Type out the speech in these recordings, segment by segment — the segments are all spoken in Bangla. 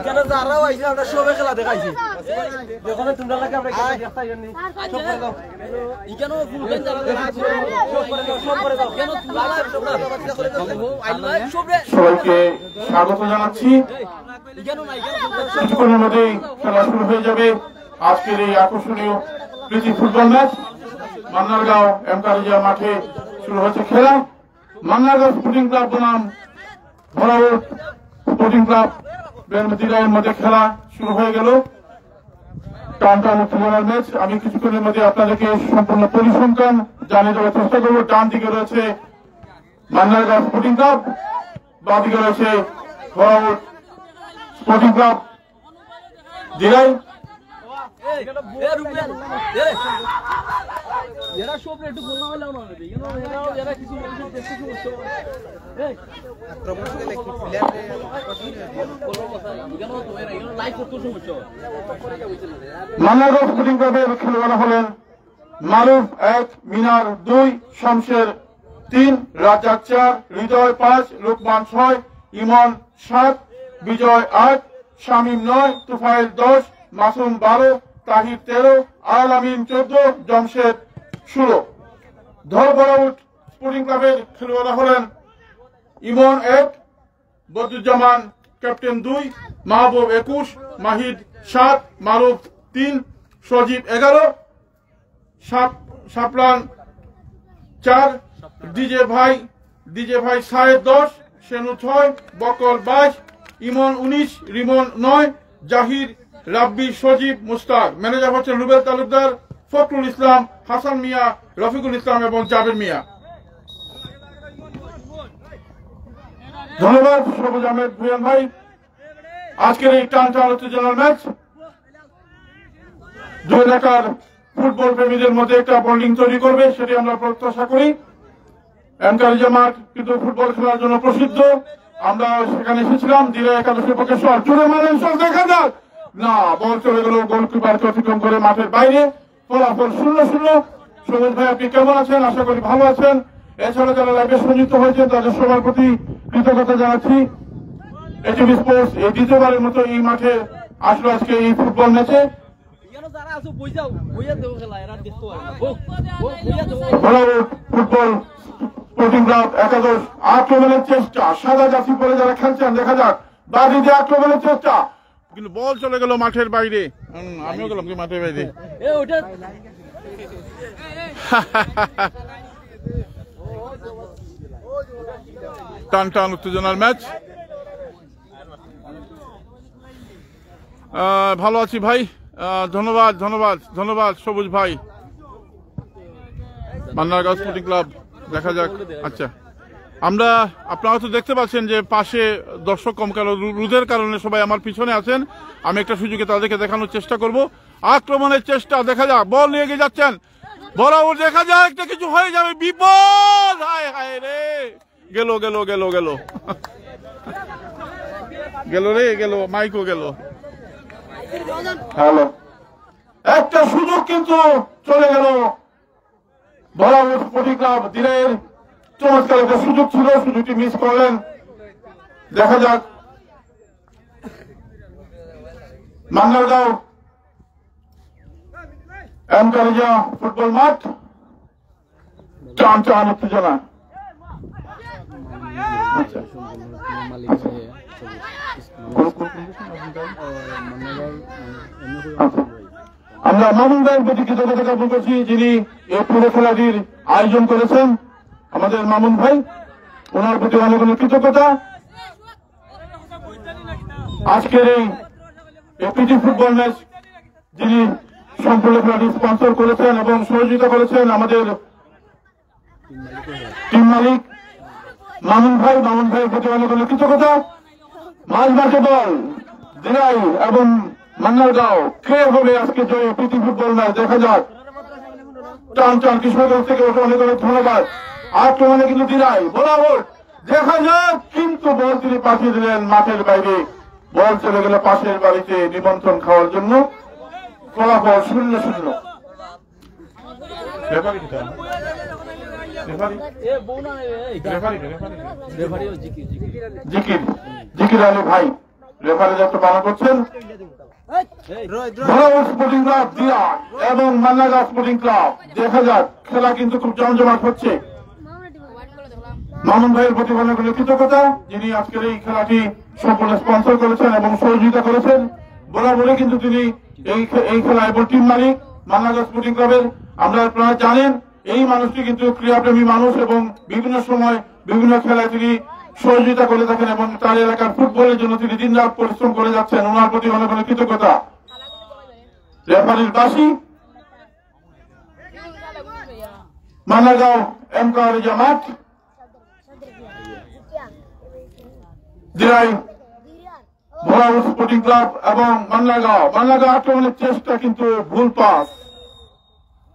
কেন যারাও আইছে আমরা সবে খেলা দেখাইছি দেখো তোমরা লাগে আমরা খেলা দেখাই জানি সব করে দাও ইকেন ফুলবেন যারা সব করে দাও কেন তোমরা সবাইকে স্বাগত জানাচ্ছি। কিছুক্ষণের মধ্যেই খেলা শুরু হয়ে যাবে। আজকের এই আকর্ষণীয় প্রীতি ফুটবল ম্যাচ মান্নারগাঁও এম কালিজিয়া মাঠে শুরু হচ্ছে খেলা। মান্নারগাঁও স্পোর্টিং ক্লাব বনাম ভরাউট স্পোর্টিং ক্লাব বেলমদিরায়ের মধ্যে খেলা শুরু হয়ে গেল। টান উত্তেজনার ম্যাচ। আমি কিছুক্ষণের মধ্যে আপনাদেরকে সম্পূর্ণ পরিসংখ্যান জানিয়ে দেওয়ার চেষ্টা করবো। ডান দিকে রয়েছে মান্নারগাঁও স্পোর্টিং ক্লাব, বাঁ দিকে রয়েছে ভরাউট sporting club Derai. Mannargaon sporting ক্লাবের খেলোয়াড় হলেন মারুফ 1, মিনার 2, শমশের 3, রাজ্জাক 4, হৃদয় 5, লোকমান 6, ইমন 7, বিজয় 8, শামীম 9, তুফাইল 10, মাসুম 12, তাহির 13, আল আমিন 14, জমশেদ 16। ধরবরাউট স্পোর্টিং ক্লাবের খেলোয়াড় হলেন ইমন 1, বদরুজ্জামান ক্যাপ্টেন 2, মাহবুব 21, মাহিদ 7, মারুফ 3, সজীব 11, সাপলান 4, ডিজে ভাই সাহেব 10, শেনু 6, বকল 22, ইমন 19, রিমন 9, জাহির, রাব্বি, সজীব, মুস্তাক। ম্যানেজার হচ্ছেন রুবেল তালুকদার, ফখরুল ইসলাম, হাসান মিয়া, রফিকুল ইসলাম এবং জাবের মিয়া। ধন্যবাদ সবুজ আহমেদ ভুয়ান ভাই। আজকের এই টান উত্তেজনার ম্যাচ দুই এলাকার ফুটবল প্রেমীদের মধ্যে একটা বন্ডিং তৈরি করবে, সেটি আমরা প্রত্যাশা করি। এম কালিজিয়া মাঠ কিন্তু ফুটবল খেলার জন্য প্রসিদ্ধ। আমরা সেখানে এসেছিলাম দিরাই একাদশের পক্ষে। জোরে মারেন, দেখা যাক না, বল চলে গেল গোলকিপারকে অতিক্রম করে মাঠের বাইরে। ফলাফল 0-0। সবুজ ভাই আপনি কেমন আছেন? আশা করি ভালো আছেন। এছাড়া যারা লাইভে সংযুক্ত হয়েছেন তাদের সবার প্রতি কৃতজ্ঞতা জানাচ্ছি। এটিভি স্পোর্টস এই দ্বিতীয়বারের মতো এই মাঠে আসলো আজকে এই ফুটবল ম্যাচে। ফুটবল স্পোর্টিং ক্লাব একাদশ আক্রমণের চেষ্টা, সাদা জার্সি পরে যারা খেলছেন দেখা যাক বাজি দিয়ে আক্রমণের চেষ্টা, কিন্তু বল চলে গেল মাঠের বাইরে। আমিও গেলাম কি মাঠের বাইরে। টান উত্তেজনার ম্যাচ। ভালো আছি ভাই, ধন্যবাদ সবুজ ভাই। মান্নারগাঁও স্পোর্টিং ক্লাব দেখা যাক। আচ্ছা, আপনারা তো দেখতে পাচ্ছেন যে পাশে দর্শক কম, কারণ রোদের কারণে সবাই আমার পিছনে আছেন। আমি একটা সুযোগে তাদেরকে দেখানোর চেষ্টা করব। আক্রমণের চেষ্টা, দেখা যাক বল নিয়ে গিয়ে যাচ্ছেন বরাবর, দেখা যাক একটা কিছু হয়ে যাবে, বিপদ। হায় হায় রে, গেল মাইকও গেল। হ্যালো, একটা সুযোগ কিন্তু চলে গেল। বরাবর স্পোর্টিং ক্লাব দিনের চমৎকার একটা সুযোগ ছিল, সুযোগটি মিস করলেন। দেখা যাক মান্নারগাঁও এম কালিজিয়া ফুটবল মাঠ, টান উত্তেজনা। আমরা মামুন ভাইয়ের প্রতি কৃতজ্ঞতা জ্ঞাপন করছি, যিনি এই পুরো খেলাটির আয়োজন করেছেন। আমাদের মামুন ভাই, ওনার প্রতি অনেক কৃতজ্ঞতা। আজকের এই প্রীতি ফুটবল ম্যাচ যিনি সম্পূর্ণ খেলাটি স্পন্সর করেছেন এবং সহযোগিতা করেছেন আমাদের টিম মালিক মামুন ভাইয়ের প্রতি অনেক কৃতজ্ঞতা। মাঝ মাঠে বল দিরাই এবং মান্নারগাঁও কে হবে আজকে জয়ী প্রীতি ফুটবল ম্যাচ, দেখা যাক। টান কিশোরগঞ্জ থেকে অনেক ধন্যবাদ। আক্রমণে কিন্তু দিরাই বরাবর, দেখা যাক, কিন্তু বল তিনি পাঠিয়ে দিলেন মাঠের বাইরে। বল চলে গেল পাশের বাড়িতে নিমন্ত্রণ খাওয়ার জন্য। ফলাফল 0-0। জিকির আলী ভাই রেফারি একটা পালন করছেন স্পোর্টিং ক্লাব দিরাই এবং মান্নাগাঁও স্পোর্টিং ক্লাব। দেখা যাক, খেলা কিন্তু খুব জমজমাট হচ্ছে। মামুন ভাইয়ের প্রতি অনেক কৃতজ্ঞতা, যিনি আজকের এই খেলাটি সম্পূর্ণ স্পন্সর করেছেন এবং সহযোগিতা করেছেন। বরাবরই কিন্তু তিনি এই খেলা এবং টিম মালিক মান্নাগাঁও স্পোর্টিং ক্লাবের। আপনারা জানেন এই মানুষটি কিন্তু ক্রীড়াপ্রেমী মানুষ এবং বিভিন্ন সময় বিভিন্ন খেলায় তিনি সহযোগিতা করে থাকেন এবং তার এলাকার ফুটবলের জন্য তিনি দিনরাত পরিশ্রম করে যাচ্ছেন। ওনার প্রতি অনেক অনেক কৃতজ্ঞতা। রেফারির বাসি মান্নাগাঁও এমকার জামাত, দিরাই ভোলাউড স্পোর্টিং ক্লাব এবং মান্নাগাঁও আক্রমণের চেষ্টা কিন্তু ভুল পাস।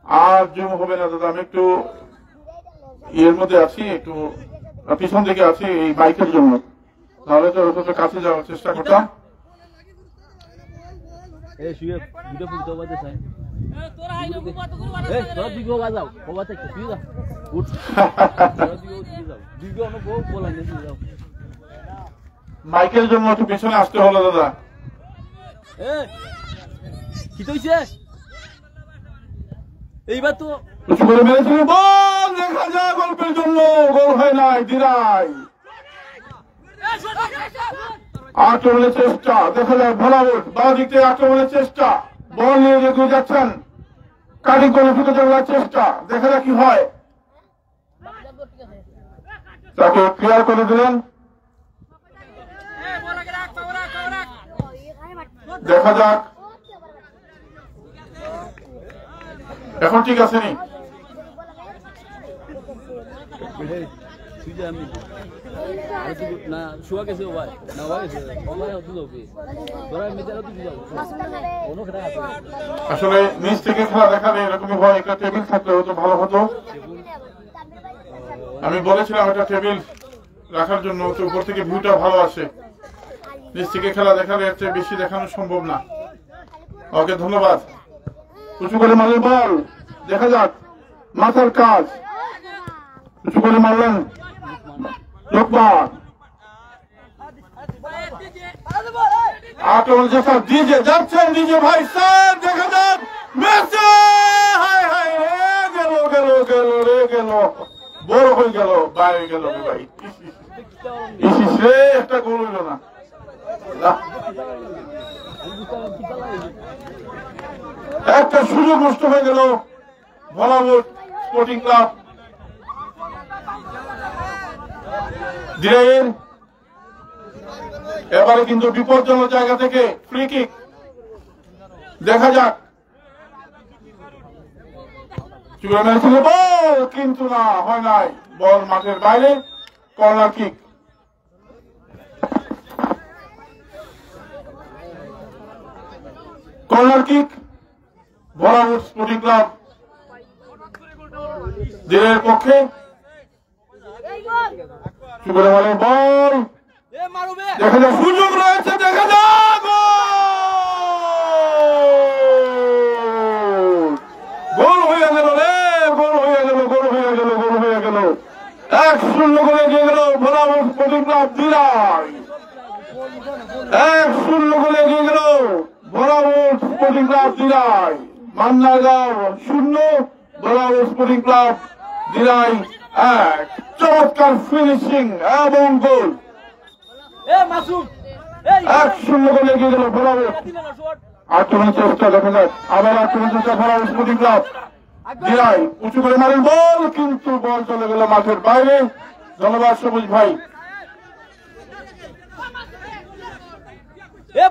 আর জুম হবে না দাদা, আমি একটু এর মধ্যে আছি, একটু পিছন দিকে আছি এই বাইকের জন্য, তাহলে তো কাছে যাওয়ার চেষ্টা করতাম। মাইকের জন্য একটু পিছনে আসতে হলো দাদা। কি হইছে এইবার? তো কিছু করে মেরেছিল বল, দেখা যায় গল্পের জন্য গোল হয় নাই। দিরাই আক্রমণের চেষ্টা, দেখা যায় ভোলাউড বাঁ দিক থেকে আক্রমণের চেষ্টা, বল নিয়ে এগিয়ে যাচ্ছেন, কাটিং করে ফুটে যাওয়ার চেষ্টা, দেখা যাক কি হয়। তাকে ক্লিয়ার করে দিলেন। দেখা যাক এখন ঠিক আছে নি? আসলে নিচ থেকে খেলা দেখালে এরকমই হয়। একটা টেবিল থাকলে হয়তো ভালো হতো। আমি বলেছিলাম একটা টেবিল রাখার জন্য, তো উপর থেকে ভিউটা ভালো আসে। নিচ থেকে খেলা দেখালে এর চেয়ে বেশি দেখানো সম্ভব না। ওকে, ধন্যবাদ। উঁচু করে মারলেন বল, দেখা যাক মাথার কাজ। উঁচু করে মারলেন লোকমান, আক্রমণ চেষ্টা ডিজে যাচ্ছেন, ডিজে ভাই স্যার, দেখা যাক মেসি, হায় হায় গেল গেল গেল রে গেল, বড় হয়ে গেল, বাইরে গেল ভাই। ইসিস রে, একটা গোল হইল না। একটা সুযোগ নষ্ট হয়ে গেল ভোলাউড স্পোর্টিং ক্লাব। দিরাইয়ের এবারে কিন্তু বিপজ্জনক জায়গা থেকে ফ্রি কিক, দেখা যাক। চূড়া মেরেছিল বল, কিন্তু না, হয় নাই, বল মাঠের বাইরে। কর্নার কিক, কর্নার কিক ভোলাউড স্পোর্টিং ক্লাব দিনের পক্ষে। বল, দেখা যাক সুযোগ রয়েছে, দেখা যাক গোল হয়ে গেল রে, গোল হয়ে গেল, গোল হয়ে গেল, গোল হয়ে গেল। 1-0 করে এগিয়ে গেল ভোলাউড স্পোর্টিং ক্লাব দিরাই। 1-0 করে এগিয়ে গেল Bholaut sporting club Derai. Mannargaon 0, Bholaut sporting club Derai 1। চমৎকার ফিনিশিং এবং গোল। 1-0 করে এগিয়ে গেল ভোলাউড। আক্রমণের চেষ্টা, দেখা যায় আবার আক্রমণের চেষ্টা ভোলাউড স্পোর্টিং ক্লাব দিরাই। উঁচু করে মারেন বল, কিন্তু বল চলে গেল মাঠের বাইরে। ধন্যবাদ সবুজ ভাই।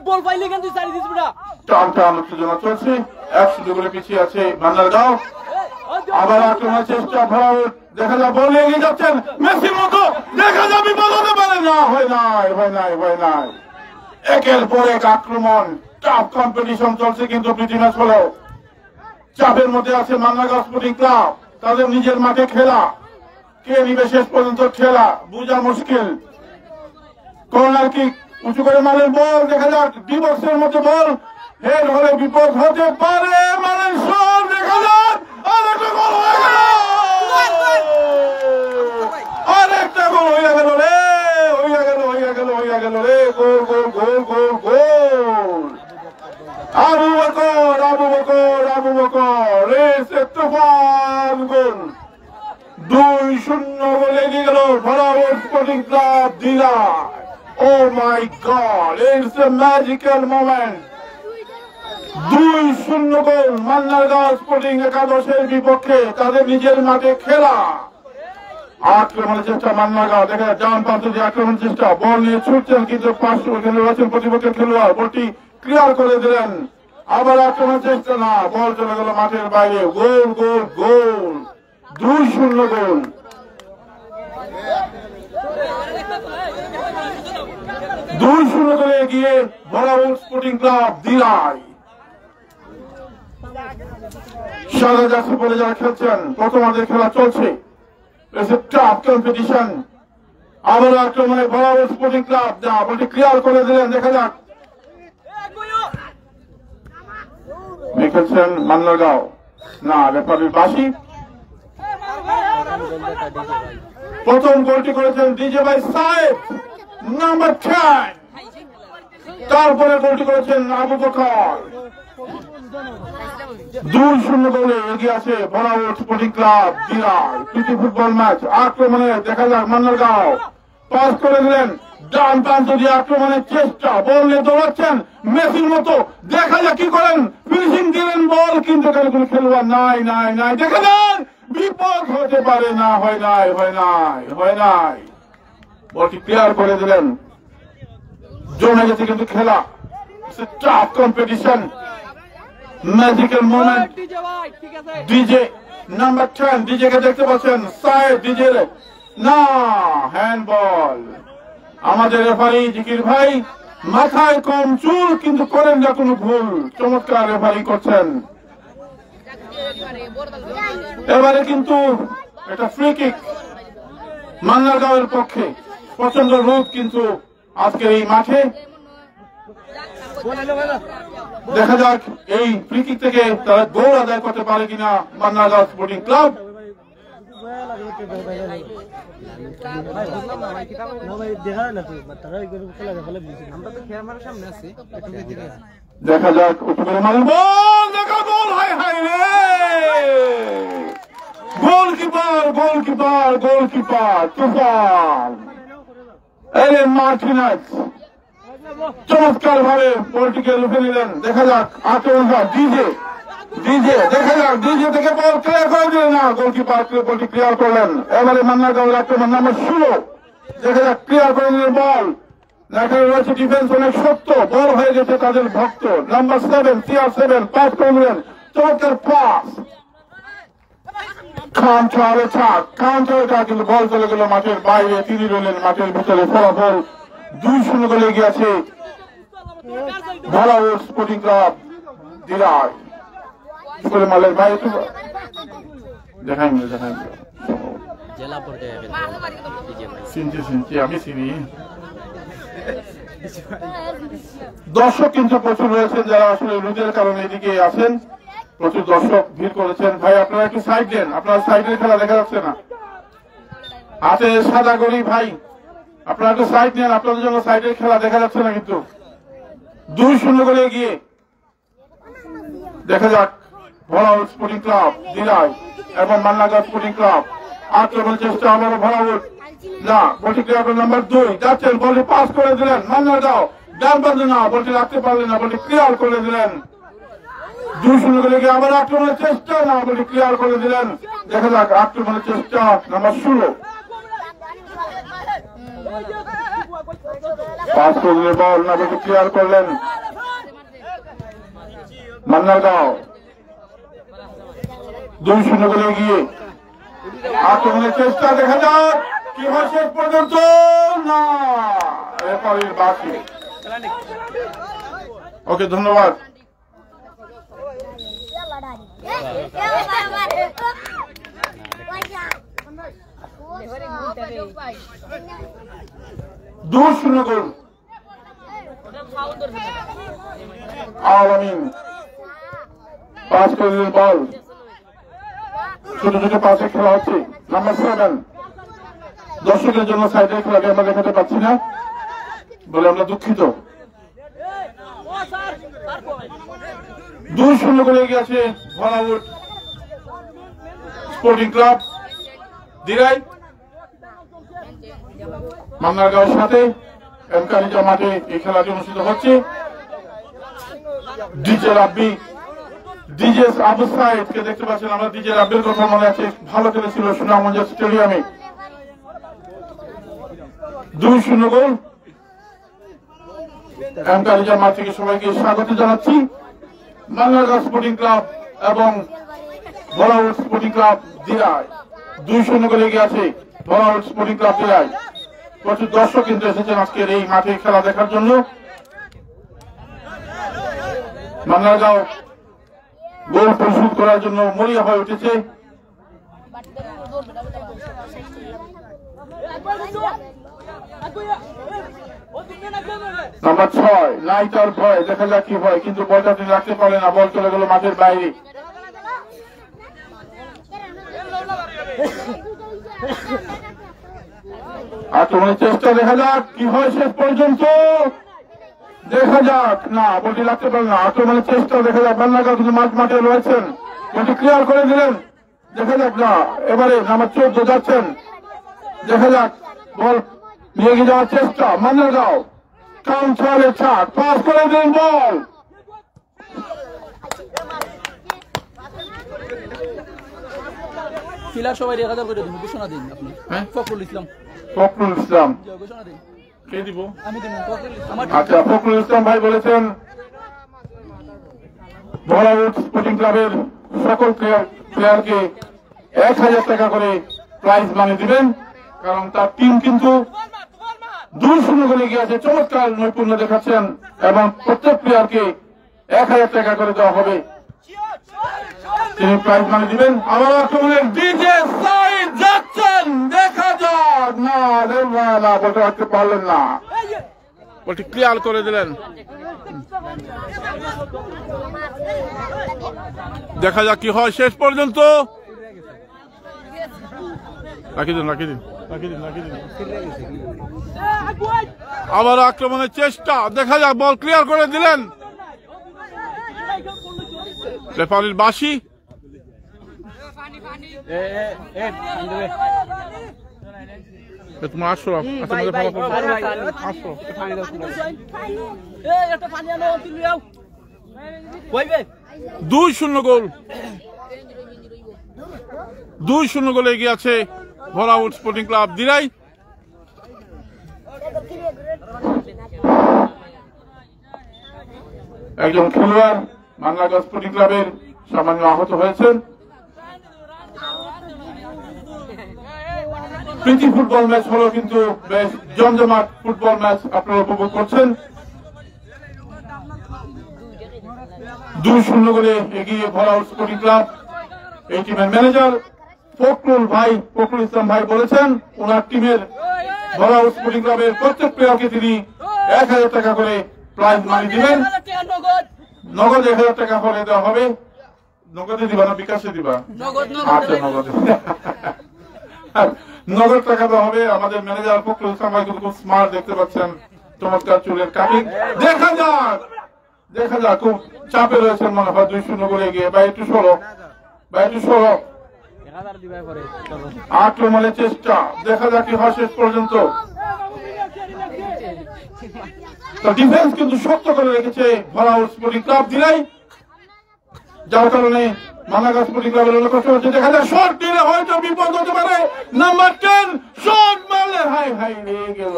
বল পাইলে কিন্তু চারি দিস না, টান টান উত্তেজনা চলছে। 1-0 করে পিছিয়ে আছে মান্নাগাঁও। আবার আক্রমণের চেষ্টা ভোলাউড, দেখা যায় বল এগিয়ে যাচ্ছেন মেসির মতো, দেখা যায় বিপদ হতে পারে না, হয় নাই, হয় নাই, হয় নাই। একের পর এক আক্রমণ, টাফ কম্পিটিশন চলছে, কিন্তু প্রীতি ম্যাচ হলেও চাপের মধ্যে আছে মান্নাগাঁও স্পোর্টিং ক্লাব। তাদের নিজের মাঠে খেলা, কে নিবে শেষ পর্যন্ত খেলা বোঝা মুশকিল। কর্নার কিক, উঁচু করে মারেন বল, দেখা যাক ডিবক্সের মধ্যে বল, হেড হলে বিপদ হতে পারে, মারেন শট, দেখা যাক আরেকটা গোল হয়ে গেল, আরেকটা গোল হয়ে গেল রে, হইয়া গেল, হইয়া গেল, হইয়া গেল রে, গোল গোল গোল গোল গোল আবু বকর আবু বকর আবু বকর এসে তুফান গোল 2-0 গোলে এগিয়ে গেল বরাবর sporting club Derai. Oh my God, it's a magical moment. 2-0 goal Mannargaon sporting একাদশের বিপক্ষে তাদের নিজের মাঠে খেলা। আক্রমণের চেষ্টা মান্নারগাঁও, দেখা ডান প্রান্ত দিয়ে আক্রমণ চেষ্টা, বল নিয়ে ছুটছেন কিন্তু পাঁচশো রয়েছেন প্রতিপক্ষের খেলোয়াড়, বলটি ক্লিয়ার করে দিলেন। আবার আক্রমণ চেষ্টা, না, বল চলে গেল মাঠের বাইরে। গোল গোল গোল 2-0 গোল। 2-0 গোলে এগিয়ে বরাবর স্পোর্টিং ক্লাব দিলাই। সাদা জার্সি পরে যারা খেলছেন, প্রথমার্ধের খেলা চলছে। It's a tough competition. আবার আক্রমণে বরাবর স্পোর্টিং ক্লাব, যা বলটি ক্লিয়ার করে দিলেন। দেখা যাক খেলছেন মান্নারগাঁও, না, রেফারির বাঁশি। প্রথম গোলটি করেছেন ডিজে ভাই সাহেব নাম্বার 10, তারপরে গোলটি করেছেন আবু বকর। 2-0 গোলে এগিয়ে আছে বরাবর স্পোর্টিং ক্লাব দিলাই। প্রীতি ফুটবল ম্যাচ। আক্রমণে দেখা যাক মান্নারগাঁও পাস করে দিলেন ডান প্রান্ত দিয়ে আক্রমণের চেষ্টা, বল নিয়ে দৌড়াচ্ছেন মেসির মতো, দেখা যাক কি করেন, ফিনিশিং দিলেন বল, কিন্তু এখানে কোনো খেলোয়াড় নাই নাই নাই, দেখা যান বিপদ হতে পারে না, হয় নাই হয় নাই হয় নাই, বলটি ক্লিয়ার করে দিলেন। জমে গেছে কিন্তু খেলা, tough competition, magical moment. DJ number 10, DJ কে দেখতে পাচ্ছেন, সাইড ডিজে, না, হ্যান্ডবল। আমাদের রেফারি জিকির ভাই মাথায় কম চুল, কিন্তু করেন না কোনো ভুল, চমৎকার রেফারি করছেন। এবারে কিন্তু এটা ফ্রি কিক মান্নারগাঁওয়ের পক্ষে। প্রচন্ড রোদ কিন্তু আজকের এই মাঠে। দেখা যাক এই ফ্রি কিক থেকে তারা গোল আদায় করতে পারে কিনা মান্নারগাঁও স্পোর্টিং ক্লাব। দেখা যাক গোলকিপার গোলকিপার গোলকিপার তুফান এলেন মার্টিনেজ চমৎকার ভাবে বলটিকে লুফে নিলেন। দেখা যাক আক্রমণ ডিজে, ডিজে, দেখা যাক ডিজে থেকে বল ক্লিয়ার করে দিলেন না, গোলকিপার বলটি ক্লিয়ার করলেন। এবারে মান্নারগাঁওয়ের আক্রমণ নাম্বার 16, দেখা যাক ক্লিয়ার করে দিলেন বল। এখানে রয়েছে ডিফেন্স অনেক শক্ত, বল হয়ে গেছে তাদের ভক্ত। নাম্বার 7 CR7 পাস করে দিলেন, চমৎকার পাস, কাউন্টার, কিন্তু বল চলে গেল মাঠের বাইরে, তিনি রইলেন মাঠের ভিতরে। ফলাফল 2-0 গোলে গিয়েছে বরাবর স্পোর্টিং ক্লাব দিলাই। মালের ভাই একটু দেখাই আমি চিনি। দর্শক কিন্তু প্রচুর রয়েছেন, যারা আসলে রোদের কারণে এদিকে আসেন, প্রচুর দর্শক ভিড় করেছেন। ভাই আপনারা একটু সাইড দেন, আপনার সাইডের খেলা দেখা যাচ্ছে না, হাতে সাদা গড়ি ভাই, আপনারা একটু সাইড নেন, আপনাদের জন্য সাইডের খেলা দেখা যাচ্ছে না। কিন্তু 2-0 গোলে গিয়ে দেখা যাক বরাবর স্পোর্টিং ক্লাব দিলাই এবং মান্নারগাঁও স্পোর্টিং ক্লাব। আক্রমণ চেষ্টা আবারও বরাবর, না, বলটি ক্লিয়ার করে নাম্বার 2 যাচ্ছেন, বলটি পাস করে দিলেন মান্নারগাঁও, ডান প্রান্তে, না, বলটি রাখতে পারলেন না, বলটি ক্লিয়ার করে দিলেন। 2-0 গোলে গিয়ে আবার আক্রমণের চেষ্টা, না, বলটি ক্লিয়ার করে দিলেন। দেখা যাক আক্রমণের চেষ্টা নাম্বার 16, পাস করলে বল, না, বলটি ক্লিয়ার করলেন মান্নারগাঁও। 2-0 গোলে গিয়ে আক্রমণের চেষ্টা, দেখা যাক কি হয় শেষ পর্যন্ত, না, রেফারির বাকি। ওকে, ধন্যবাদ। দুশূন্য গোল আলামিন পাস করে দিলেন বল, ছোট ছোট পাশে খেলা হচ্ছে। নাম্বার 7 দর্শকের জন্য সাইডের খেলাকে আমরা দেখাতে পাচ্ছি না, বলে আমরা দুঃখিত। 2-0 গোলে এগিয়ে আছে ভরাউট স্পোর্টিং ক্লাব দিরাই। মান্নারগাঁওয়ের সাথে এমকারিজা মাঠে এই খেলাটি অনুষ্ঠিত হচ্ছে। ডিজে রাব্বি, ডিজে আবু সাইদকে দেখতে পাচ্ছেন আমরা। ডিজে রাব্বির কথা মনে আছে, ভালো খেলেছিল সুনামগঞ্জ স্টেডিয়ামে। 2-0 গোল। এমকারিজা মাঠ থেকে সবাইকে স্বাগত জানাচ্ছি। মান্নারগাঁও স্পোর্টিং ক্লাব এবং ভরাউট স্পোর্টিং ক্লাব দিরাই 2-0 গোলে এগিয়ে আছে ভরাউট স্পোর্টিং ক্লাব দিরাই। প্রচুর দর্শক কিন্তু এসেছেন আজকের এই মাঠে খেলা দেখার জন্য। মান্নারগাঁও গোল পরিশোধ করার জন্য মরিয়া হয়ে উঠেছে। নাম্বার 6 নাই তার ভয়, দেখা যাক কি হয়, কিন্তু বলটা তিনি রাখতে পারে না। বল চলে গেল মাঠের বাইরে। আক্রমণের চেষ্টা, দেখা যাক কি হয় শেষ পর্যন্ত। দেখা যাক, না বলটি রাখতে পারে না। আক্রমণের চেষ্টা, দেখা যাক মান্নারগাঁও কিন্তু মাঠে রয়েছেন, বলটি ক্লিয়ার করে দিলেন। দেখা যাক, না এবারে নাম্বার 14 যাচ্ছেন। দেখা যাক, বল নিয়ে গিয়ে যাওয়ার চেষ্টা মান্নারগাঁও। কাউন্টারে ছাড়, পাস করে দিন বল। ফিলার সবাই 1000 করে দিন, ঘোষণা দিন আপনি। ফখরুল ইসলাম, ফখরুল ইসলাম ঘোষণা দিন। কে দিব? আমি দেব। ফখরুল ইসলাম, আচ্ছা ফখরুল ইসলাম ভাই বলেছেন ভরাউট স্পোর্টিং ক্লাবের সকল প্লেয়ারকে 1000 টাকা করে প্রাইজ মানি দিবেন, কারণ তার টিম কিন্তু 2-0 গোলে এগিয়ে আছে। চমৎকার নৈপুণ্য দেখাচ্ছেন এবং প্রত্যেক প্লেয়ারকে 1000 টাকা করে দেওয়া হবে, তিনি প্রাইজ মানি দিবেন। আবার আক্রমণের ডিজে সাইদ যাচ্ছেন, দেখা যাক, না বলতে রাখতে পারলেন না, বলটি ক্লিয়ার করে দিলেন। দেখা যাক কি হয় শেষ পর্যন্ত। রাখি দিন। আবার আক্রমণের চেষ্টা, দেখা যাক, বল ক্লিয়ার করে দিলেন। রেফারির বাঁশি। তোমার 2-0 গোল। 2-0 গোলে এগিয়ে আছে ভরাউট স্পোর্টিং ক্লাব দিরাই। একজন খেলোয়াড় মান্নারগাঁও স্পোর্টিং ক্লাবের সামান্য আহত হয়েছেন। প্রীতি ফুটবল ম্যাচ হলো, কিন্তু বেশ জমজমাট ফুটবল ম্যাচ আপনারা উপভোগ করছেন। 2-0 গোলে এগিয়ে ভরাউট স্পোর্টিং ক্লাব। এই টিমের ম্যানেজার ফখরুল ইসলাম ভাই বলেছেন ওনার টিমের ভরাউট স্পোর্টিং ক্লাবের প্রত্যেক প্লেয়ারকে তিনি 1000 টাকা করে প্রাইজ মানি দিবেন। নগদ 1000 টাকা করে দেওয়া হবে। নগদে দিবা না বিকাশে দিবা? আচ্ছা, নগদে নগদ টাকা দেওয়া হবে। আমাদের ম্যানেজার ফখরুল ইসলাম ভাই খুব স্মার্ট, দেখতে পাচ্ছেন, চমৎকার চুলের কাটিং। দেখা যাক, খুব চাপে রয়েছেন মনে হয়। 2-0 গোলে এগিয়ে। বা একটু সরো। আক্রমণের চেষ্টা, দেখা যাক কি হয় শেষ পর্যন্ত। ডিফেন্স কিন্তু শক্ত করে রেখেছে ভরাউট স্পোর্টিং ক্লাব দিরাই, যার কারণে মান্নারগাঁও স্পোর্টিং ক্লাবের লক্ষ্য হচ্ছে। দেখা যায় শট দিলে হয়তো বিপদ হতে পারে। নাম্বার 10 শট মারলে হাই গেল।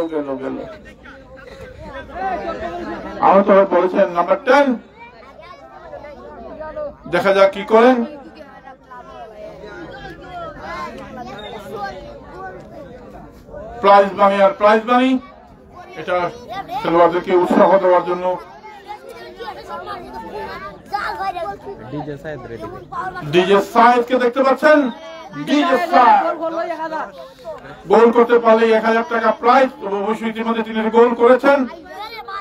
আহত হয়ে পড়েছেন নাম্বার 10। দেখা যাক কি করেন। প্রাইজ মানি এটা খেলোয়াড়দেরকে উৎসাহ দেওয়ার জন্য। ডিজে সাইদকে দেখতে পাচ্ছেন। ডিজে সাইদ গোল করতে পারলে 1000 টাকা প্রাইজ। অবশ্যই ইতিমধ্যে তিনি গোল করেছেন।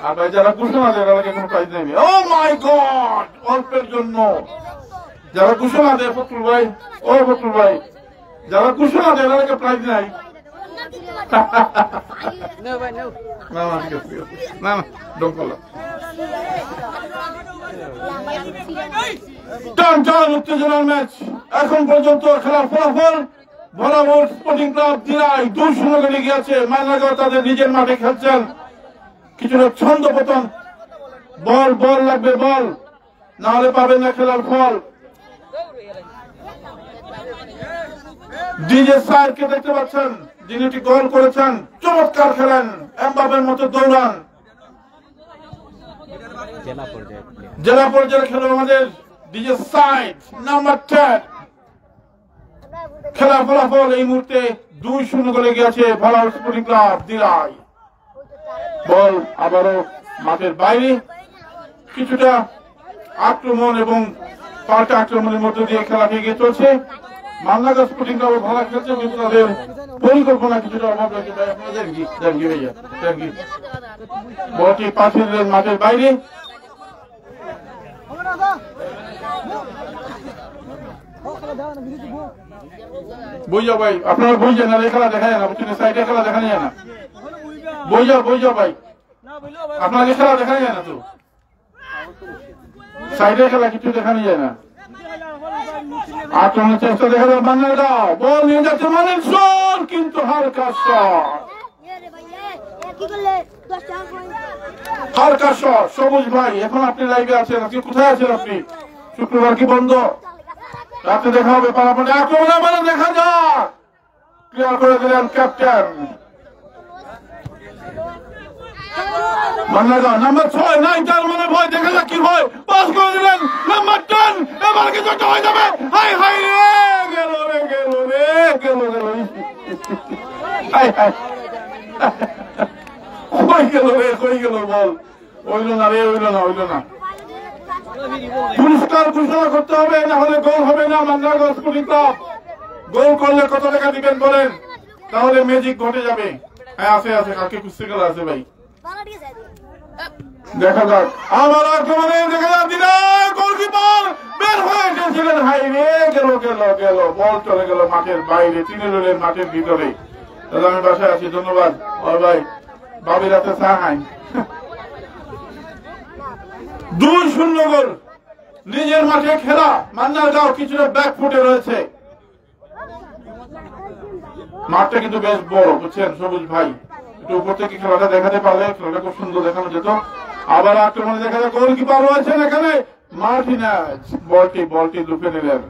আর ভাই যারা ঘোষণা দেয় তাদেরকে কোনো প্রাইজ নেবে। ও মাই গড, অল্পের জন্য যারা ঘোষণা দেয় ফখরুল ভাই, যারা ঘোষণা দেয় তাদেরকে প্রাইজ নাই। না ডোকলা টান উত্তেজনার ম্যাচ। এখন পর্যন্ত খেলার ফলাফল ভোলাবোর স্পোর্টিং ক্লাব দিনাই 2-0 এগিয়ে আছে। মাইনাগাঁও তাদের নিজের মাঠে খেলছেন, কিছুটা ছন্দ পতন, বল লাগবে, বল না হলে পাবেন না খেলার ফল। ডিজে স্যারকে দেখতে পাচ্ছেন, যিনি একটি গোল করেছেন, চমৎকার খেলেন, এমবাপের মতো দৌড়ান। জেলা পর্যায়ে খেলো আমাদের ডিজে সাইড নাম্বার 10। খেলা ফলাফল এই মুহূর্তে 2-0 গোলে গিয়েছে ভোলা স্পোর্টিং ক্লাব দিনাই। বল আবারও মাঠের বাইরে, কিছুটা আক্রমণ এবং পাল্টা আক্রমণের মধ্য দিয়ে খেলাটি এগিয়ে চলছে। মালনাগাঁও স্পোর্টিং ক্লাব ভালো খেলছে, কিন্তু তাদের পরিকল্পনা কিছুটা অভাব রয়েছে। বলটি পাঠিয়ে দিলেন মাঠের বাইরে। বই যাও ভাই, আপনারা বই যান, আর এই খেলা দেখা যায় না, বুঝছেন, সাইডে খেলা দেখা যায় না। বই যাও ভাই, আপনার এই খেলা দেখা যায় না, তো সাইডে খেলা কিছু দেখানো যায় না। আক্রমণের চেষ্টা দেখা যায় মালনাগাঁও, বল নিয়ে যাচ্ছে মানের শট, কিন্তু হালকা শট, হালকা শট। সবুজ ভাই, এখন আপনি লাইভে আছেন, আজকে কোথায় আছেন আপনি? শুক্রবার কি বন্ধ? রাতে দেখা হবে পারাপারে। আক্রমণ মানে দেখা যাক, ক্লিয়ার করে দিলেন ক্যাপ্টেন মালনাগাঁও। নাম্বার 6 নাই, তার মানে ভয়, দেখা যাক কি হয়। পাস করে দিলেন নাম্বার 10, এবার কিছু একটা হয়ে যাবে। হাই হাই রে, গেল রে, গেল রে, গেল হাই হাই, কই গেল রে, কই গেল বল? হইল না রে, হইল না। পুরস্কার ঘোষণা করতে হবে, না হলে গোল হবে না। মালনাগাঁও স্পোর্টিং ক্লাব গোল করলে কত টাকা দিবেন বলেন, তাহলে ম্যাজিক ঘটে যাবে। হ্যাঁ আছে, কালকে কুস্তি খেলা আছে ভাই, দেখা যাক। আমার আক্রমণে দেখা যাক দিনাই গোলকিপার বের হয়ে গেছিলেন, হাই রে, গেল, বল চলে গেল মাঠের বাইরে, 3 গোলের মাঠের ভিতরে। দাদা আমি বাসায় আছি, ধন্যবাদ। ও ভাই বাবি রাতে চা খাই। 2-0 গোল, নিজের মাঠে খেলা। মালনাগাঁও কিছুটা ব্যাকফুটে রয়েছে, মাঠটা কিন্তু বেশ বড়, বুঝছেন সবুজ ভাই। একটু উপর থেকে খেলাটা দেখাতে পারলে খেলাটা খুব সুন্দর দেখানো যেত। আবার আক্রমণে দেখা যায় গোলকিপার রয়েছেন এখানে, মার্টিনেজ, বলটি লুপে নিলেন,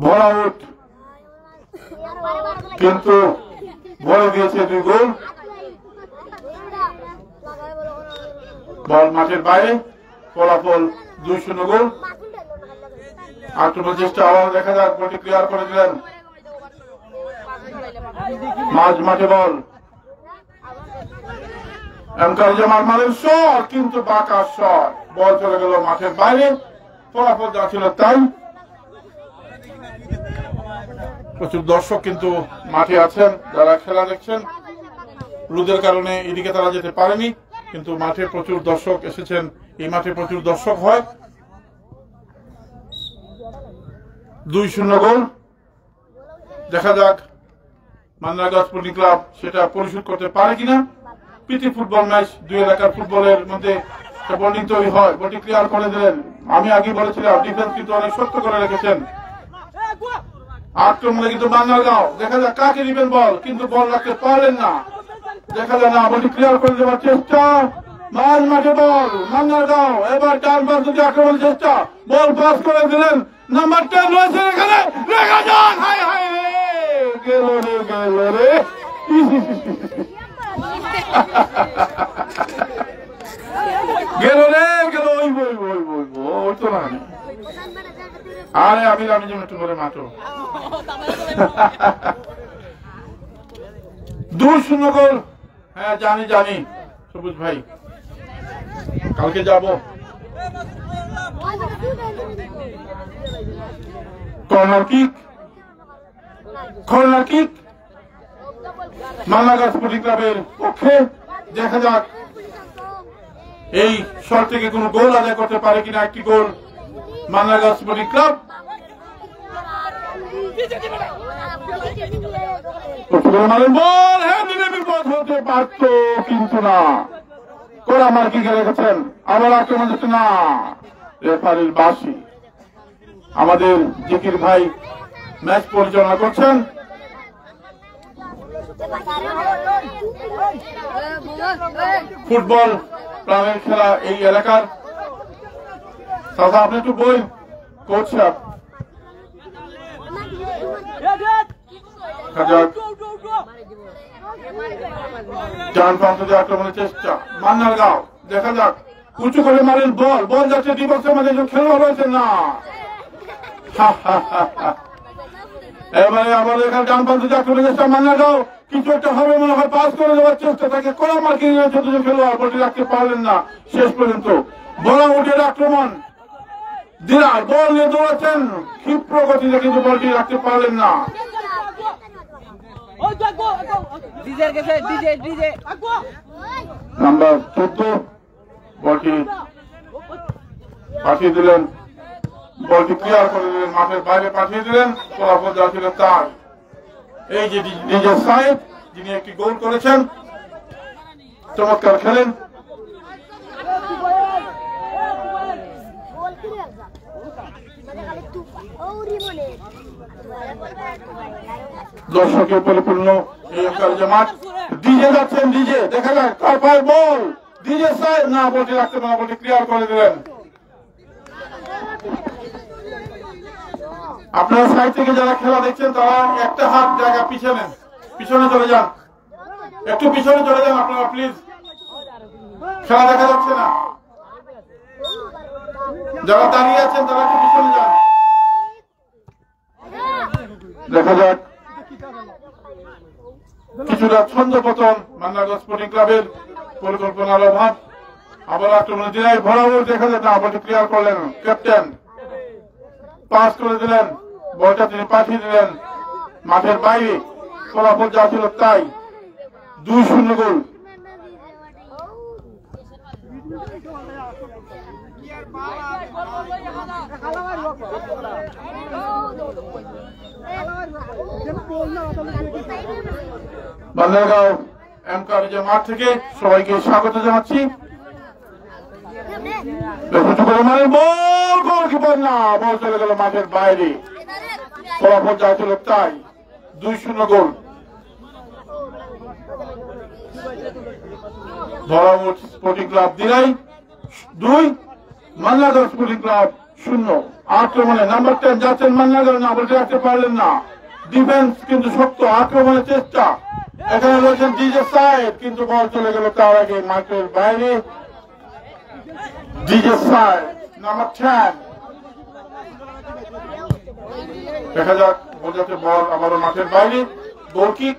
বল আউট, কিন্তু বলে দিয়েছে 2 গোল। বল মাঠের বাইরে, ফলাফল 2-0 গোল। আক্রমণ চেষ্টা আবার দেখা যাক, বলটি ক্লিয়ার করে দিলেন মাঝ মাঠে। বল এমকার জামাল মালের শট, কিন্তু বাঁকা শট, বল চলে গেল মাঠের বাইরে। ফলাফল যা ছিল তাই। প্রচুর দর্শক কিন্তু মাঠে আছেন, যারা খেলা দেখছেন। রোদের কারণে এদিকে তারা যেতে পারেনি, কিন্তু মাঠে প্রচুর দর্শক এসেছেন। এই মাঠে প্রচুর দর্শক হয়। 2-0 গোল। দেখা যাক মালনাগাঁও স্পোর্টিং ক্লাব সেটা পরিশোধ করতে পারে কিনা। প্রীতি ফুটবল ম্যাচ, 2 এলাকার ফুটবলের মধ্যে বোলিং তৈরি হয়, বলটি ক্লিয়ার করে দিলেন। আমি আগে বলেছিলাম ডিফেন্স কিন্তু অনেক শক্ত করে রেখেছেন। আক্রমণে কিন্তু মালনাগাঁও, দেখা যাক কাকে দিবেন বল, কিন্তু বল রাখতে পারলেন না, দেখা যায় না। বলটি ক্লিয়ার করে দেওয়ার চেষ্টা, মাঝ মাঠে বল মালনাগাঁও। এবার ডান পাশ থেকে আক্রমণের চেষ্টা, বল পাস করে দিলেন নাম্বার 10 রয়েছে এখানে, দেখা যাক, হাই হাই রে, গেল রে, ওই তো না। আরে আমি জানি যেমন একটু করে মাত্র 2-0 গোল। হ্যাঁ জানি সবুজ ভাই, কালকে যাব। কর্নার কিক মালনাগাঁও স্পোর্টিং ক্লাবের পক্ষে। দেখা যাক এই শট থেকে কোন গোল আদায় করতে পারে কিনা। একটি গোল মালনাগাঁও স্পোর্টিং ক্লাব। বল হ্যান্ডেলের বিপদ হতে পারত কিন্তু না, কোরা মার্কি রেখেছেন। আবার আক্রমণ হচ্ছে না, রেফারির বাঁশি। আমাদের জিকির ভাই ম্যাচ পরিচালনা করছেন। ফুটবল প্রাণের খেলা এই এলাকার। দাদা আপনি একটু বই কোচ সাহেব ডান প্রান্ত দিয়ে আক্রমণের চেষ্টা, মান্নার গাঁও দেখা যাক, উঁচু করে মারেন বল, বল যাচ্ছে ডিবক্সের মধ্যে, খেলোয়াড় রয়েছে না। এবারে আবার এখানে ডান প্রান্ত দিয়ে আক্রমণের চেষ্টা, মান্নার গাঁও কিছু একটা হবে মনে হয়, পাস করে দেওয়ার চেষ্টা, তাকে কড়া মার্কিং খেলোয়াড় বলটি রাখতে পারলেন না শেষ পর্যন্ত। বলা উঠে আক্রমণ দিনার বল নিয়ে দৌড়াচ্ছেন ক্ষিপ্র গতিতে, কিন্তু বলটি রাখতে পারলেন না। নাম্বার 14 বলটি পাঠিয়ে দিলেন, বলটি ক্লিয়ার করে দিলেন, মাঠের বাইরে পাঠিয়ে দিলেন। ফলাফল যা ছিল তার। এই যে ডিজে সাহেব যিনি একটি গোল করেছেন, চমৎকার খেলেন। দর্শকের পরিপূর্ণ এই মাঠ। ডিজে যাচ্ছেন, ডিজে দেখা যাক কার পায়ের বল, ডিজে সাহেব না, বলটি রাখতে না, বলটি ক্লিয়ার করে দিলেন। আপনারা সাইড থেকে যারা খেলা দেখছেন তারা একটা হাত জায়গা পিছনে পিছনে চলে যান, একটু পিছনে চলে যান আপনারা প্লিজ, খেলা দেখা যাচ্ছে না। যারা দাঁড়িয়ে আছেন তারা একটু পিছনে যান। দেখা যাক কিছুটা ছন্দপতন মান্নারগাঁও স্পোর্টিং ক্লাবের পরিকল্পনার অভাব। আবার আক্রমণে দিনাই ভরাভর দেখা যায় না, বলটি ক্লিয়ার করলেন ক্যাপ্টেন, পাস করে দিলেন, বলটা তিনি পাঠিয়ে দিলেন মাঠের বাইরে। ফলাফল যা ছিল তাই, 2-0 গোল। বান্দারগাঁও এমকার মাঠ থেকে সবাইকে স্বাগত জানাচ্ছি। বল গোলকিপার না, বল চলে গেল মাঠের বাইরে। ফলাফল যা ছিল তাই, 2-0 গোল। ধরামুট স্পোর্টিং ক্লাব দিনাই 2, মান্নারগাঁও স্পোর্টিং ক্লাব 0। আক্রমণে নাম্বার 10 যাচ্ছেন মান্নারগাঁও, না বলতে রাখতে পারলেন না। ডিফেন্স কিন্তু শক্ত, আক্রমণের চেষ্টা, এখানে রয়েছেন ডিজে সাহেব, কিন্তু বল চলে গেল তার আগে মাঠের বাইরে। ডিজে সাহেব নাম্বার 10, দেখা যাক বল যাচ্ছে, বল আবারও মাঠের বাইরে। গোল কিক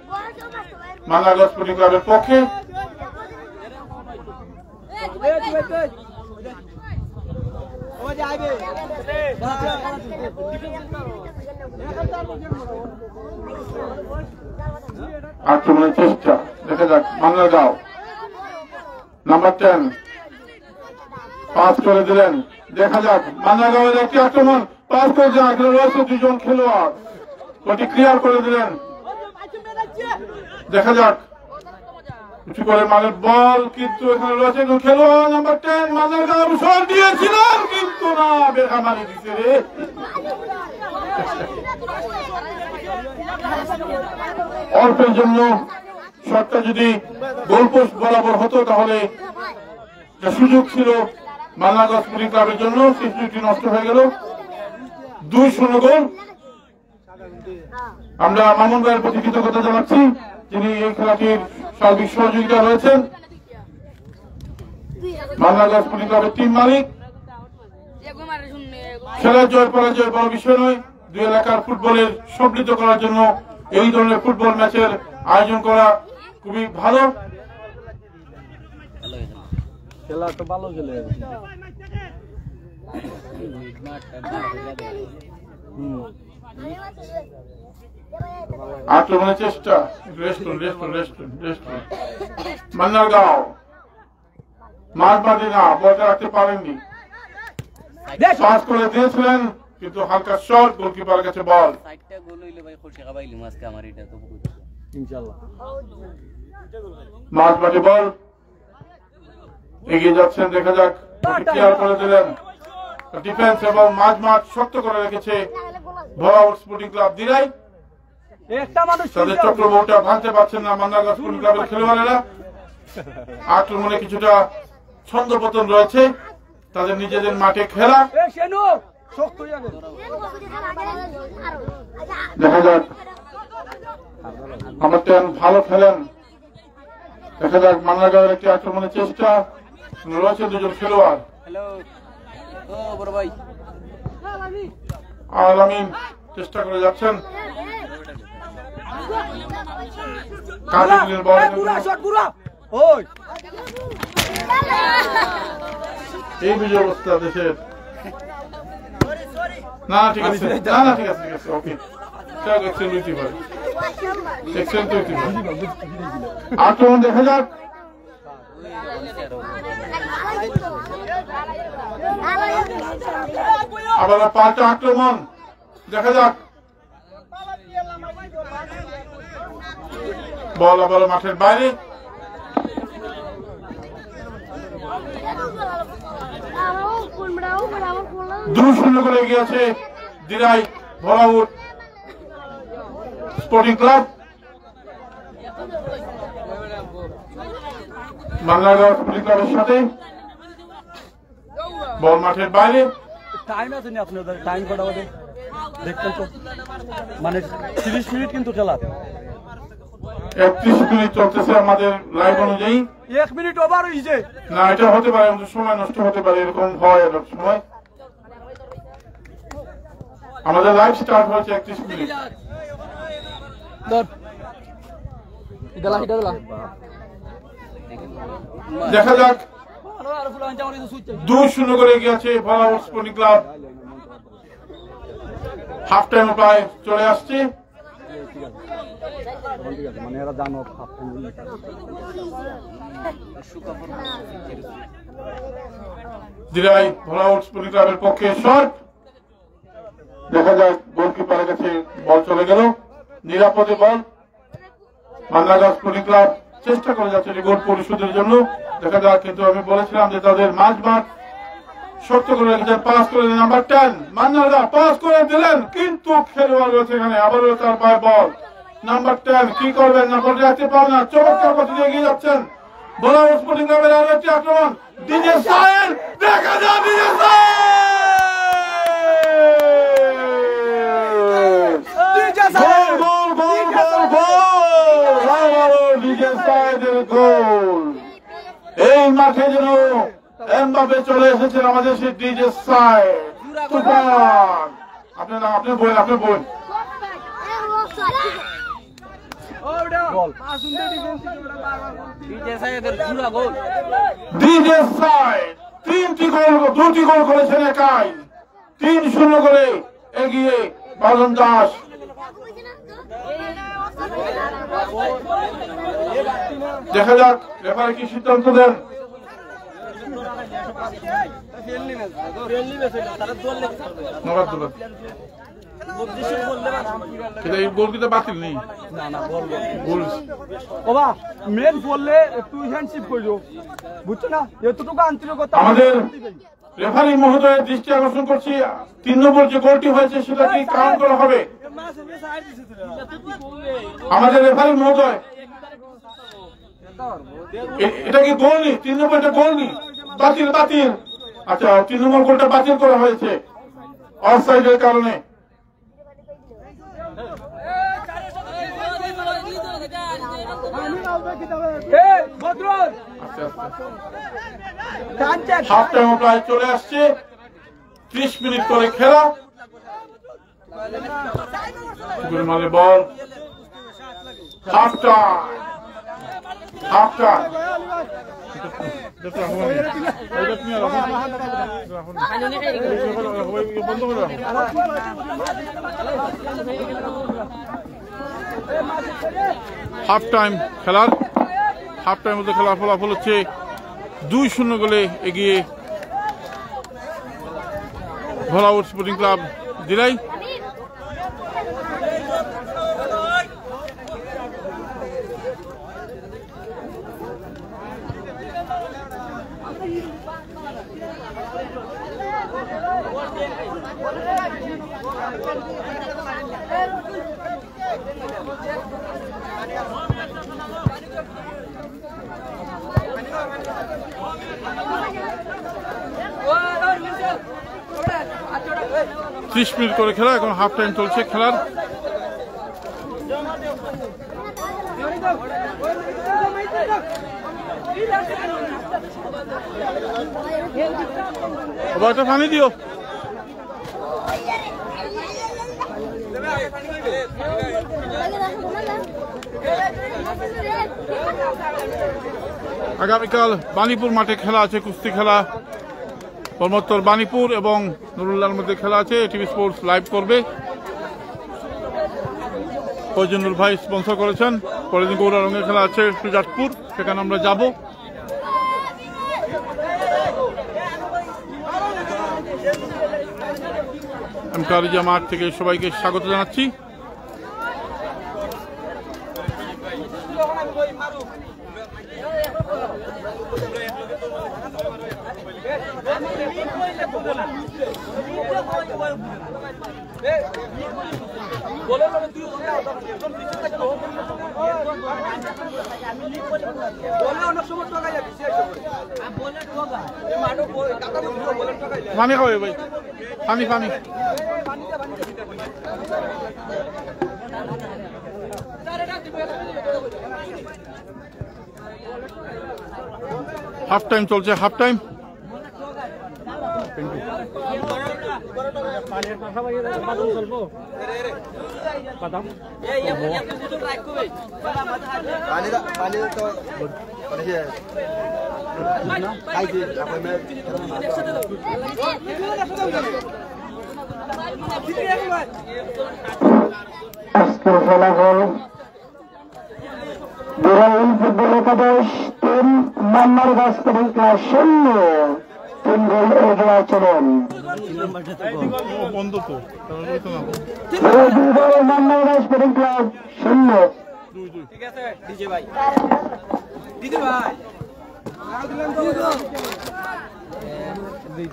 মান্নারগাঁও স্পোর্টিং ক্লাবের পক্ষে। আক্রমণের চেষ্টা, দেখা যাক মান্নারগাঁও নাম্বার 10 পাস করে দিলেন, দেখা যাক মান্নারগাঁওয়ের একটি আক্রমণ, পাস করে যাক, রয়েছে 2 জন খেলোয়াড়, ওটি ক্লিয়ার করে দিলেন। দেখা যাক উঁচু করে মানের বল, কিন্তু এখানে রয়েছে খেলোয়াড় নাম্বার 10 মান্নারগাঁও শট দিয়েছিলেন, কিন্তু না, বেখা মারি দিচ্ছে রে। অল্পের জন্য শটটা যদি গোলপোস্ট বরাবর হতো তাহলে সুযোগ ছিল মান্নারগাঁও স্পোর্টিং ক্লাবের জন্য, সেই সুযোগটি নষ্ট হয়ে গেল। 2-0 গোল। আমরা মামুন ভাইয়ের প্রতি কৃতজ্ঞতা জানাচ্ছি, যিনি এই খেলাটির সার্বিক সহযোগিতা রয়েছেন। মান্নারগাঁও স্পোর্টিং ক্লাবের টিম মালিক। খেলার জয় পরাজয় বড় বিষয় নয়, দুই এলাকার ফুটবলের সমৃদ্ধ করার জন্য এই ধরনের ফুটবল ম্যাচের আয়োজন করা খুবই ভালো। খেলা তো ভালো খেলে আক্রমণের চেষ্টা, মান্নারগাঁও মাঠ বাঁধে না, বলটা রাখতে পারেননি, পাস করে দিয়েছিলেন কিন্তু হালকা শট, গোলকিপারের কাছে বল। ইনশাআল্লাহ মাঝ মাঠে বল এগিয়ে যাচ্ছেন, দেখা যাক ক্লিয়ার করে দিলেন। ডিফেন্স এবং মাঝ মাঠ শক্ত করে রেখেছে ভোলাউট স্পোর্টিং ক্লাব দিরাই। একটা মানুষ তাদের চক্রবউটা ভাঙতে পারছেন না মান্নারগাঁও স্পোর্টিং ক্লাবের খেলোয়াড়েরা। আক্রমণে কিছুটা ছন্দপতন রয়েছে, তাদের নিজেদের মাঠে খেলা। দেখা যাক আমার টেন ভালো খেলেন, দেখা যাক মান্নারগাঁওয়ের একটি আক্রমণের চেষ্টা রয়েছে দুজন খেলোয়াড়। আলামিন চেষ্টা করে যাচ্ছেন, এই বিজয় অবস্থা দেশের। না ঠিক আছে, না ঠিক আছে, ঠিক আছে, ওকে আক্রমণ দেখা যাক। আবার পাল্টা আক্রমণ দেখা যাক। বল আবার মাঠের বাইরে। 2-0 করে এগিয়ে আছে Derai Bholaut sporting club. Mannargaon sporting ক্লাবের সাথে বল মাঠের বাইরে। টাইম আছে না আপনাদের? টাইম কটা বাজে দেখতেন তো, মানে 30 মিনিট কিন্তু খেলা। 31 মিনিট চলতেছে আমাদের লাইভ অনুযায়ী। 1 মিনিট ওভার হইছে না, এটা হতে পারে, আমাদের সময় নষ্ট হতে পারে, এরকম হয় এরকম সময়। আমাদের লাইভ স্টার্ট হয়েছে 31 মিনিট। দেখা যাক 2-0 করে এগিয়ে আছে ভোলাউট স্পোর্টিং ক্লাব। হাফ টাইম প্রায় চলে আসছে। দিরাই ভোলাউট স্পোর্টিং ক্লাবের পক্ষে শট। দেখা যাক গোলকিপারের কাছে বল চলে গেল, নিরাপদে বল। মান্নারগাঁও স্পোর্টিং ক্লাব চেষ্টা করে যাচ্ছে গোল পরিশোধের জন্য, দেখা যাক। কিন্তু আমি বলেছিলাম যে তাদের মাঝ মাঠ শক্ত করে রেখেছেন। পাস করে নাম্বার 10 মান্নারগাঁও পাস করে দিলেন, কিন্তু খেলোয়াড় রয়েছে এখানে, আবারও তার পায়ে বল। নাম্বার 10 কি করবেন না, বল রাখতে পারেন না, চমৎকার পথে এগিয়ে যাচ্ছেন ভোলাউট স্পোর্টিং ক্লাবের। আরো একটি আক্রমণ, ডিজে সাহেল, দেখা যাক ডিজে এই মাঠে যেন এমবাপে চলে এসেছেন আমাদের সেই ডিজে সাহেল। তুফান আপনি বলেন, আপনি বলেন। ডিজে সাহেল 3টি গোল, 2টি গোল করেছেন একাই। 3-0 করে এগিয়ে বাদন দাস। দেখা যাক রেফারি কি সিদ্ধান্ত দেন। বাতিল নেই, মেন বললে একটু হ্যান্ডশিপ করছো, বুঝছো না? এতটুকু আন্তরিকতা আমাদের রেফারি মহোদয়ের দৃষ্টি আকর্ষণ করছি। 3 নম্বর যে গোলটি হয়েছে সেটা কি কাউন্ট করা হবে? আমাদের রেফারি মহোদয়, এটা কি গোল নি? 3 নম্বরটা গোল নি, বাতিল বাতিল। আচ্ছা, 3 নম্বর গোলটা বাতিল করা হয়েছে অফসাইডের কারণে। হাফ টাইম প্রায় চলে আসছে, 30 মিনিট করে খেলা। মানে ball half time, half time. Half time খেলার, হাফ টাইম মধ্যে খেলার ফলাফল হচ্ছে 2-0 গোলে এগিয়ে ভোলাউট স্পোর্টিং ক্লাব দিরাই। ত্রিশ মিনিট করে খেলা, এখন হাফ টাইম চলছে খেলার। একটা পানি দিও। আগামীকাল বাণীপুর মাঠে খেলা আছে, কুস্তি খেলা। কর্মোত্তর বাণীপুর এবং নুরুল্লাহর মধ্যে খেলা আছে, টিভি স্পোর্টস লাইভ করবে। ফয়জুনুল ভাই স্পন্সর করেছেন। পরের দিন গৌরা রঙের খেলা আছে সুজাতপুর, সেখানে আমরা যাব। কারিজা মাঠ থেকে সবাইকে স্বাগত জানাচ্ছি। পানি খাবে ভাই, পানি পানি। হাফ টাইম চলছে, হাফ টাইম। আজকের ফলাফল বিরাইল ফুটবল একাদশ 3, মান্নার গাছ ক্লাস 0। 3 গোল এগিয়ে আছেন মান্নার গাছ ক্লাস 0।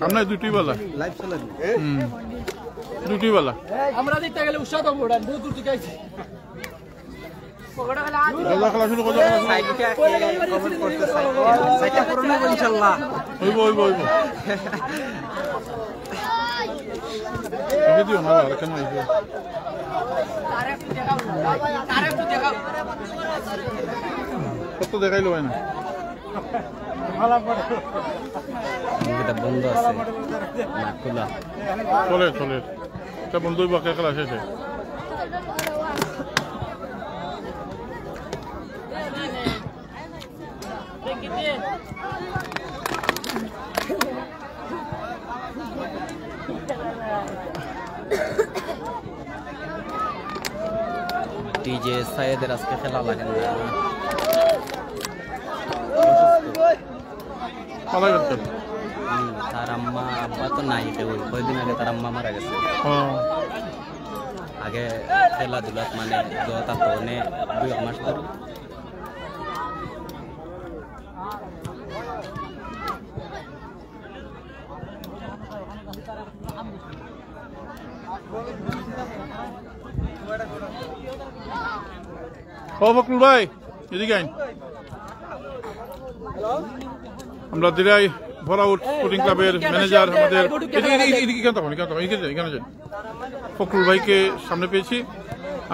আমরা দুটোই বেলা দুটোই বেলা আমরা দেখতে গেলে উৎসাহ পাবো, বহুত দূর থেকে আইছি। খেলা শুরু করে ইনশাআল্লাহ হইব হইব হইব। দিও না আর কেন আইবে কত দেখাইলো হয় না, বন্ধ আছে না খোলা চলে চলে। এটা বন্ধ হইব খেলা শেষে। ডিজে সাইয়েদের আজকে খেলা লাগে না, তার আম্মা আব্বা তো নাই, কয়েকদিন আগে তার আম্মা মারা গেছে। আগে খেলাধুলা মানে তার ফোনে 2 মাস ধরে ফখরুল ভাই এদিকে আইন। আমরা দিরাই ভরাউট স্পোর্টিং ক্লাবের ম্যানেজার আমাদের ফখরুল ভাইকে সামনে পেয়েছি।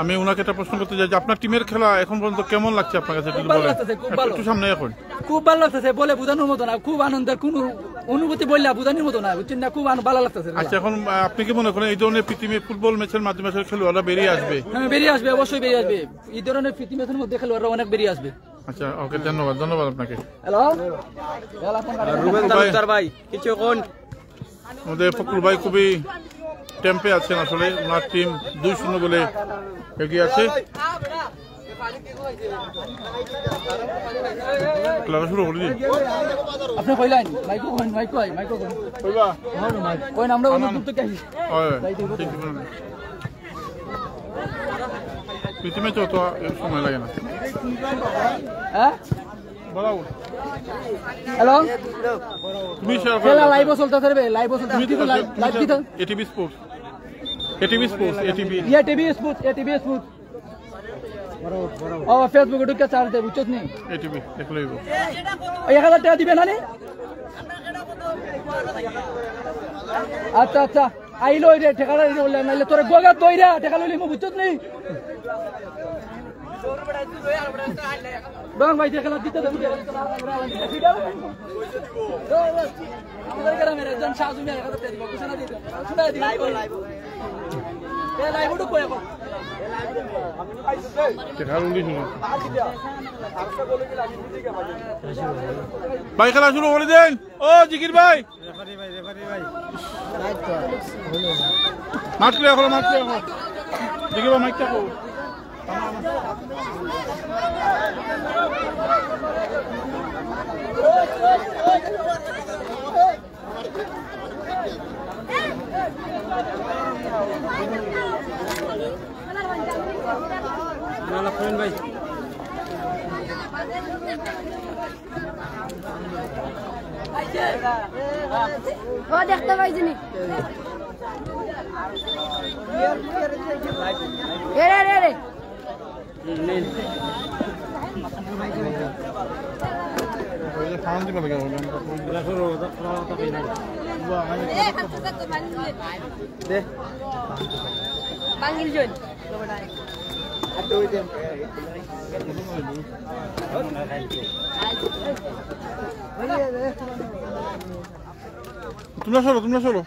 আমি ওনাকে একটা প্রশ্ন করতে চাই যে আপনার টিমের খেলা এখন পর্যন্ত কেমন লাগছে আপনার কাছে? একটু সামনে এখন। খুব ভালো লাগতেছে, বলে বোঝানোর মতো না, খুব আনন্দের কোন অনুভূতি বললে বোঝানোর মতো না, বুঝছেন না, খুব ভালো লাগতেছে। আচ্ছা, এখন আপনি কি মনে করেন এই ধরনের পৃথিবী ফুটবল ম্যাচের মাধ্যমে খেলোয়াড়রা বেরিয়ে আসবে? হ্যাঁ, বেরিয়ে আসবে, অবশ্যই বেরিয়ে আসবে। এই ধরনের পৃথিবী ম্যাচের মধ্যে খেলোয়াড়রা অনেক বেরিয়ে আসবে। আচ্ছা, ওকে, ধন্যবাদ ধন্যবাদ আপনাকে। হ্যালো রুবেল তালুকদার ভাই, কিছু কোন আমাদের ফখরুল ভাই খুবই টেম্পে আছেন, আসলে ওনার টিম 2-0 বলে এগিয়ে আছে। খেলাটা শুরু করে দিন। আপনি কইলেন মাইকো কোন মাইকো আই মাইকো কোন কইবা কোন আমরা অন্য দূর থেকে আইছি। পৃথিবী তো সময় লাগে না। হ্যাঁ, হ্যালো তুমি শেয়ার খেলা লাইভ চলতেছে রে লাইভ চলতেছে লাইভ কি তো এটিভি স্পোর্টস এটিভি স্পোর্টস ও ফেসবুকে ঢুকে চার্জ দে বুঝছস নি এটিভি দেখ লইব 1000 টাকা দিবে না নি আচ্ছা আইলো রে টাকা লইলে নাইলে তোরে গোগা দইরা টাকা লইলি মু বুঝছস নি বাং ভাই টাকা দিতে দে আমাদের গ্রামে একজন সাজু মিয়া 1000 টাকা দিব কুছনা দিতে শুনা দি লাইভ এ লাইভ উঠো কই এখন ভাই খেলা শুরু করে দেন ও জিকির ভাই মাতলে এখন জিকির ভাই মাইকটা কো ভাই ও দেখতে পাইছি নি রে panggil Jun তোমরা চলো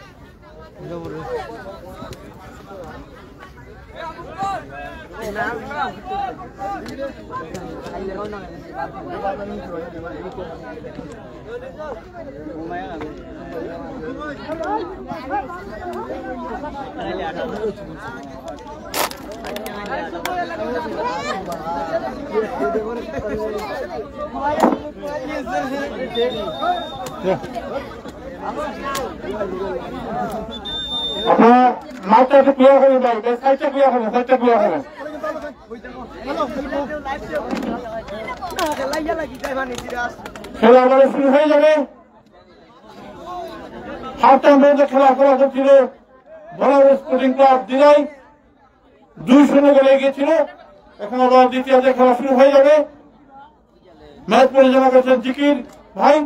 মাঠটাকে ক্লিয়ার করে দাও সাইডটা ক্লিয়ার হবে খেলা আবার শুরু হয়ে যাবে হাফ টাইম পর্যন্ত খেলা হচ্ছিল বলার স্পোর্টিং ক্লাব দিনাই 2-0 করে এগিয়েছিল এখন আবার দ্বিতীয়ার্ধে খেলা শুরু হয়ে যাবে ম্যাচ পরিচালনা করছেন জিকির ভাই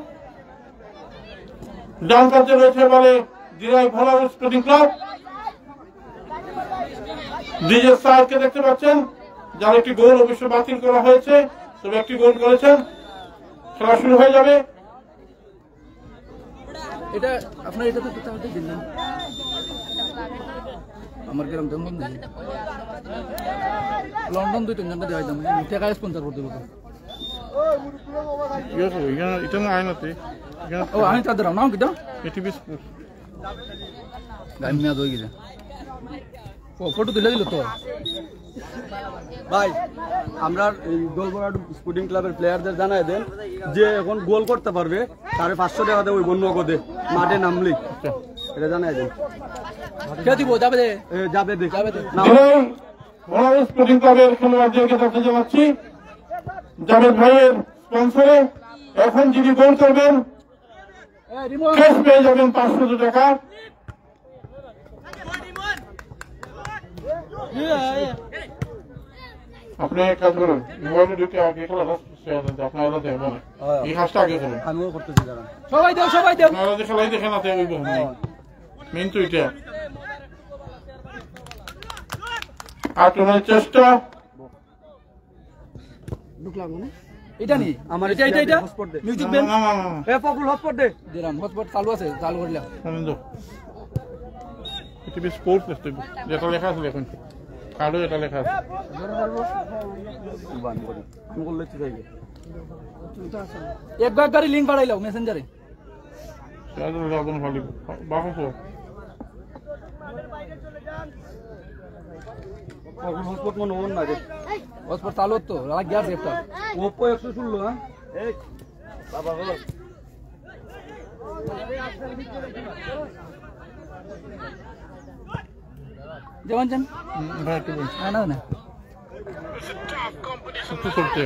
ডান কাছে রয়েছে বলে দিনাই বলার স্পোর্টিং ক্লাব ডিজে সাহেবকে দেখতে পাচ্ছেন যার একটি গোল অবশ্য বাতিল করা হয়েছে তবে একটি গোল করেছেন খেলা শুরু হয়ে যাবে এটা আপনার এটা তো কোথাও দিন না আমার গ্রাম জঙ্গল নেই লন্ডন 2-3 দেওয়া দাম টাকা স্পন্সর করতে বলতো এটা না আইনাতে ও আমি তাদের নাম কি দাও এটিভি স্পোর্টস গাইম মেয়া দই গিয়ে ও ফটো তুলে দিল তো ভাই আমরা এই গোলবরাড স্পোর্টিং ক্লাবের প্লেয়ারদের জানাই দেন যে এখন গোল করতে পারবে তারে 500 টাকা দেব ওই বন্য নগদে মাঠে নামলি এটা জানাই দেন কে দিব যাবে দে যাবে না বলার স্পোর্টিং ক্লাবের খেলোয়াড়দেরকে তথ্য জানাচ্ছি জাভেদ ভাইয়ের স্পন্সরে এখন যিনি গোল করবেন ক্যাশ পেয়ে যাবেন 500 টাকা আপনি এক কাজ করুন মোবাইলে ঢুকে আগে খেলাটা আপনারা দেখবেন এই কাজটা আগে করুন আমিও করতেছি দাঁড়ান সবাই দেও আপনারা যে খেলাই দেখেন না ওই বহু মেন তো এটা আক্রমণের চেষ্টা ঢুকলাম না এটা নি আমার এটা মিউজিক ব্যান্ড এ পপুল হটস্পট দে দিলাম হটস্পট চালু আছে চালু করলাম আনন্দ এটিভি স্পোর্টস লিখতে যেটা লেখা আছে এখন কার্ডও এটা লেখা আছে আমি করলে ঠিক আছে এক গাড়ি লিংক পাঠাইলাও মেসেঞ্জারে সেটা লাগুন ভালো বাহো হটস্পট মনে মন না রে হটস্পট চালু তো লাগ গিয়া সেটা ওপো 116 হ্যাঁ এই বাবা গো দেওয়ানজন ভাই একটু না না সত্যি সত্যি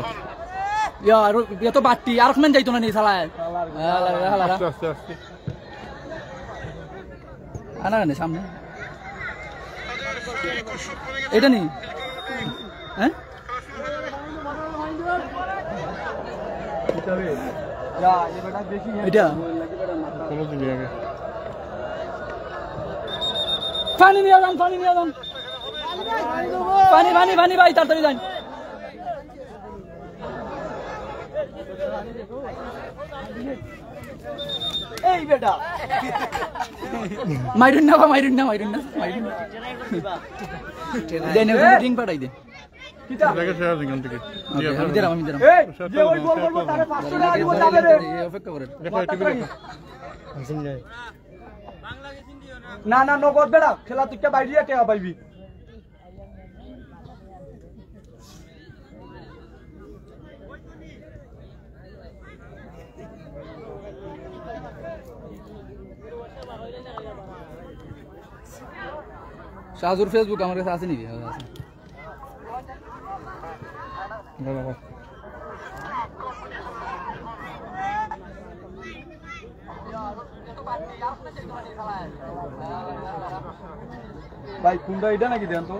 ইয়া তো বাট্টি আর কমেন যাইতো না নি সালায় আস্তে আস্তে আস্তে আনা না সামনে এটা নি হ্যাঁ এটা কোনো দিবি আগে পানি নিয়ে যান পানি ভাই তাড়াতাড়ি যান এই বেটা মাইরুন না দেন রিং পাঠাই দে এটাকে শেয়ার দিন এখান থেকে আমি দিলাম এই যে ওই গোল করবো তারে 500 টাকা দিব যাবে রে অপেক্ষা করেন দেখো টিভি দেখো না নগদ বেটা খেলা তুই কে বাইরে টাকা পাইবি শাহজুর ফেসবুক আমার কাছে আছে নাকি ভাই কোনটা এটা নাকি দেন তো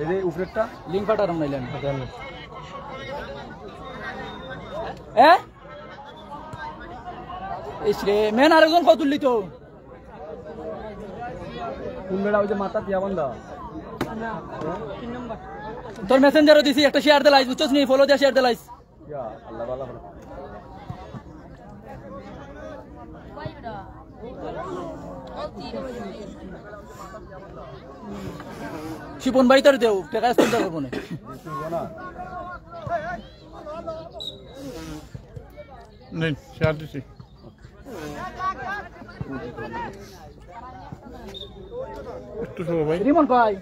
এই যে উপরেরটা লিঙ্ক পাঠালাম নাইলে ইসরে মেন আরেকজন কত তুললি তো কোন বেড়া ওই যে মাথা দিয়া বন্ধা তোর মেসেঞ্জারও দিছি একটা শেয়ার দিলাইস বুঝছস নি ফলো দিয়া শেয়ার দিলাইস ইয়া আল্লাহ ভালো করে শিপন ভাই তোর দেও টাকা স্পন্সর করব না নিন শেয়ার দিছি একটু শোনো ভাই রিমন ভাই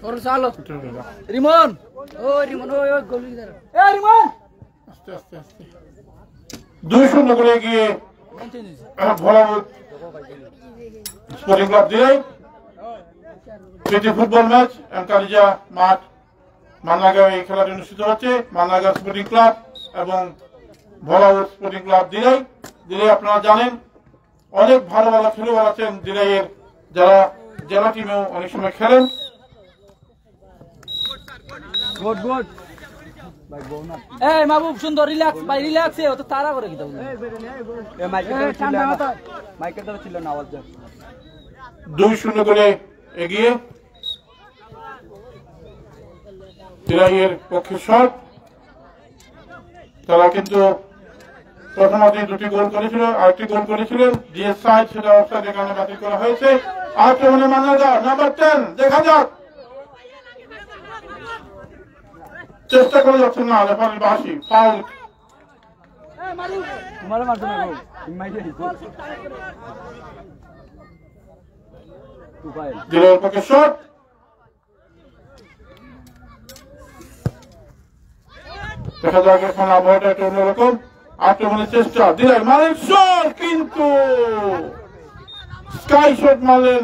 ওর চালো একটু শোনো। রিমন ওই গোলি ধর এ রিমন আস্তে আস্তে আস্তে 2-0 করে এগিয়ে ভোলাপুর স্পোর্টিং ক্লাব দিরাই প্রীতি ফুটবল ম্যাচ এনকারিজা মাঠ মান্নাগাঁও এই খেলাটি অনুষ্ঠিত হচ্ছে মান্নাগাঁও স্পোর্টিং ক্লাব এবং ভোলাপুর স্পোর্টিং ক্লাব দিরাই আপনারা জানেন অনেক ভালো খেলোয়াড় আছেন দিরাইয়ের যারা জেলা টিমেও অনেক সময় খেলেন গুড এই মাহবুব সুন্দর রিল্যাক্স ভাই রিল্যাক্স এ তো তাড়া করে কিতা এ মাইকেল ছিল না আওয়াজ যায় 2-0 করে এগিয়ে দিরাইয়ের পক্ষে শট তারা কিন্তু প্রথমার্ধে 2টি গোল করেছিল আরেকটি গোল করেছিলেন ডিএস সাইড সেটা অফসাইডের কারণে বাতিল করা হয়েছে আক্রমণে মান্নাদা নাম্বার 10 দেখা যাক চেষ্টা করে যাচ্ছেন না রেফারি বাসি ফাউল তোমার মারছো না গো তুমি মাইকে দিছো উপায় দিরাইয়ের পক্ষে শট দেখা যাক এখন আবহাওয়াটা একটু অন্যরকম আক্রমণের চেষ্টা দিরাই মারেন শট কিন্তু স্কাই শট মারলেন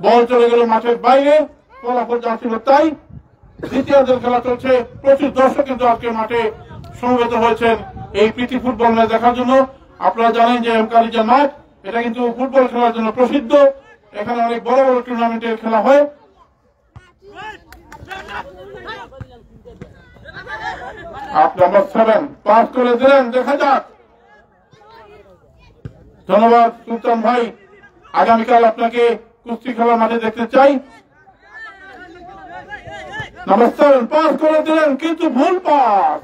বল চলে গেল মাঠের বাইরে ফলাফল যা ছিল তাই দ্বিতীয়ার্ধের খেলা চলছে প্রচুর দর্শক কিন্তু আজকে মাঠে সমবেত হয়েছেন এই প্রীতি ফুটবল ম্যাচ দেখার জন্য আপনারা জানেন যে এমকারিজা মাঠ এটা কিন্তু ফুটবল খেলার জন্য প্রসিদ্ধ এখানে অনেক বড় বড় টুর্নামেন্টের খেলা হয় নাম্বার 7 পাস করে দিলেন দেখা যাক ধন্যবাদ সুলতান ভাই আগামীকাল আপনাকে কুস্তি খেলার মাঠে দেখতে চাই নাম্বার 7 পাস করে দিলেন কিন্তু ভুল পাস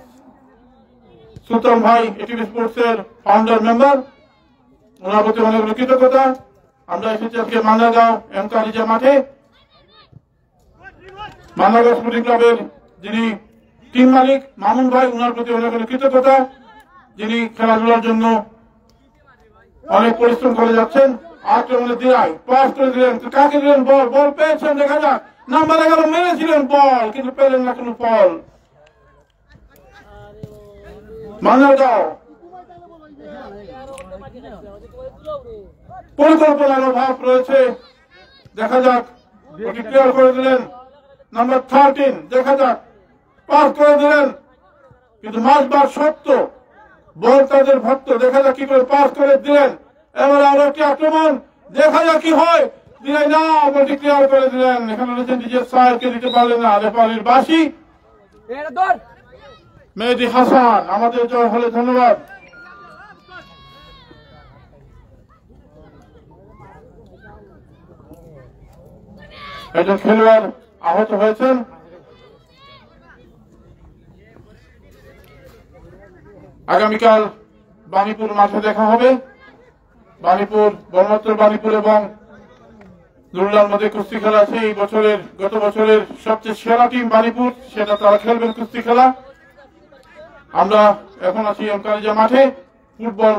সুলতান ভাই এটিভি স্পোর্টস এর ফাউন্ডার মেম্বার ওনার প্রতি অনেক কৃতজ্ঞতা আমরা এসেছি আজকে মান্নাগাঁও এমকারিজা মাঠে মান্নাগাঁও স্পোর্টিং ক্লাবের যিনি টিম মালিক মামুন ভাই ওনার প্রতি অনেক কৃতজ্ঞতা যিনি খেলাধুলার জন্য অনেক পরিশ্রম করে যাচ্ছেন আক্রমণে দিরাই পাস করে দিলেন কাকে দিলেন বল পেয়েছেন দেখা যাক নাম্বার 11 মেরেছিলেন বল কিন্তু পেলেন না কোনো ফল মান্নাগাঁও পরিকল্পনার অভাব রয়েছে দেখা যাক ওটি ক্লিয়ার করে দিলেন নাম্বার 13 দেখা যাক পাস করে দিলেন কিন্তু মাসবার সত্য বল তাদের ভক্ত। দেখা যাক কি করে পাস করে দিলেন। এবার আরো একটি আক্রমণ, দেখা যাক কি হয়। দিলেন না, বলটি ক্লিয়ার করে দিলেন। এখানে রয়েছেন নিজের সাহেবকে দিতে পারলেন না। রেফারির বাঁশি। মেহেদী হাসান আমাদের জয় হলে ধন্যবাদ। একজন খেলোয়াড় আহত হয়েছেন। আগামীকাল বাণীপুর মাঠে দেখা হবে। বাণীপুর, বর্মত্তর বাণীপুর এবং নুরুল্লাহর মধ্যে কুস্তি খেলা আছে। এই বছরের, গত বছরের সবচেয়ে সেরা টিম বাণীপুর, সেটা তারা খেলবেন কুস্তি খেলা। আমরা এখন আছি এমকারিজা মাঠে। ফুটবল,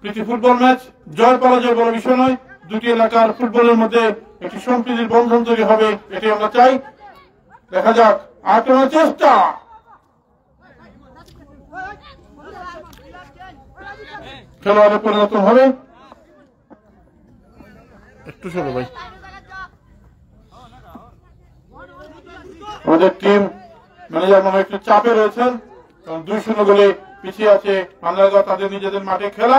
প্রীতি ফুটবল ম্যাচ। জয় পরাজয় বড় বিষয় নয়, দুটি এলাকার ফুটবলের মধ্যে একটি সম্প্রীতির বন্ধন তৈরি হবে, এটি আমরা চাই। দেখা যাক, আক্রমণের চেষ্টা। খেলোয়াড়ের পরিবর্তন হবে। একটু সরো ভাই। আমাদের টিম ম্যানেজার মনে একটু চাপে রয়েছেন, কারণ 2-0 গোলে পিছিয়ে আছে পান্ডারগাঁও। তাদের নিজেদের মাঠে খেলা।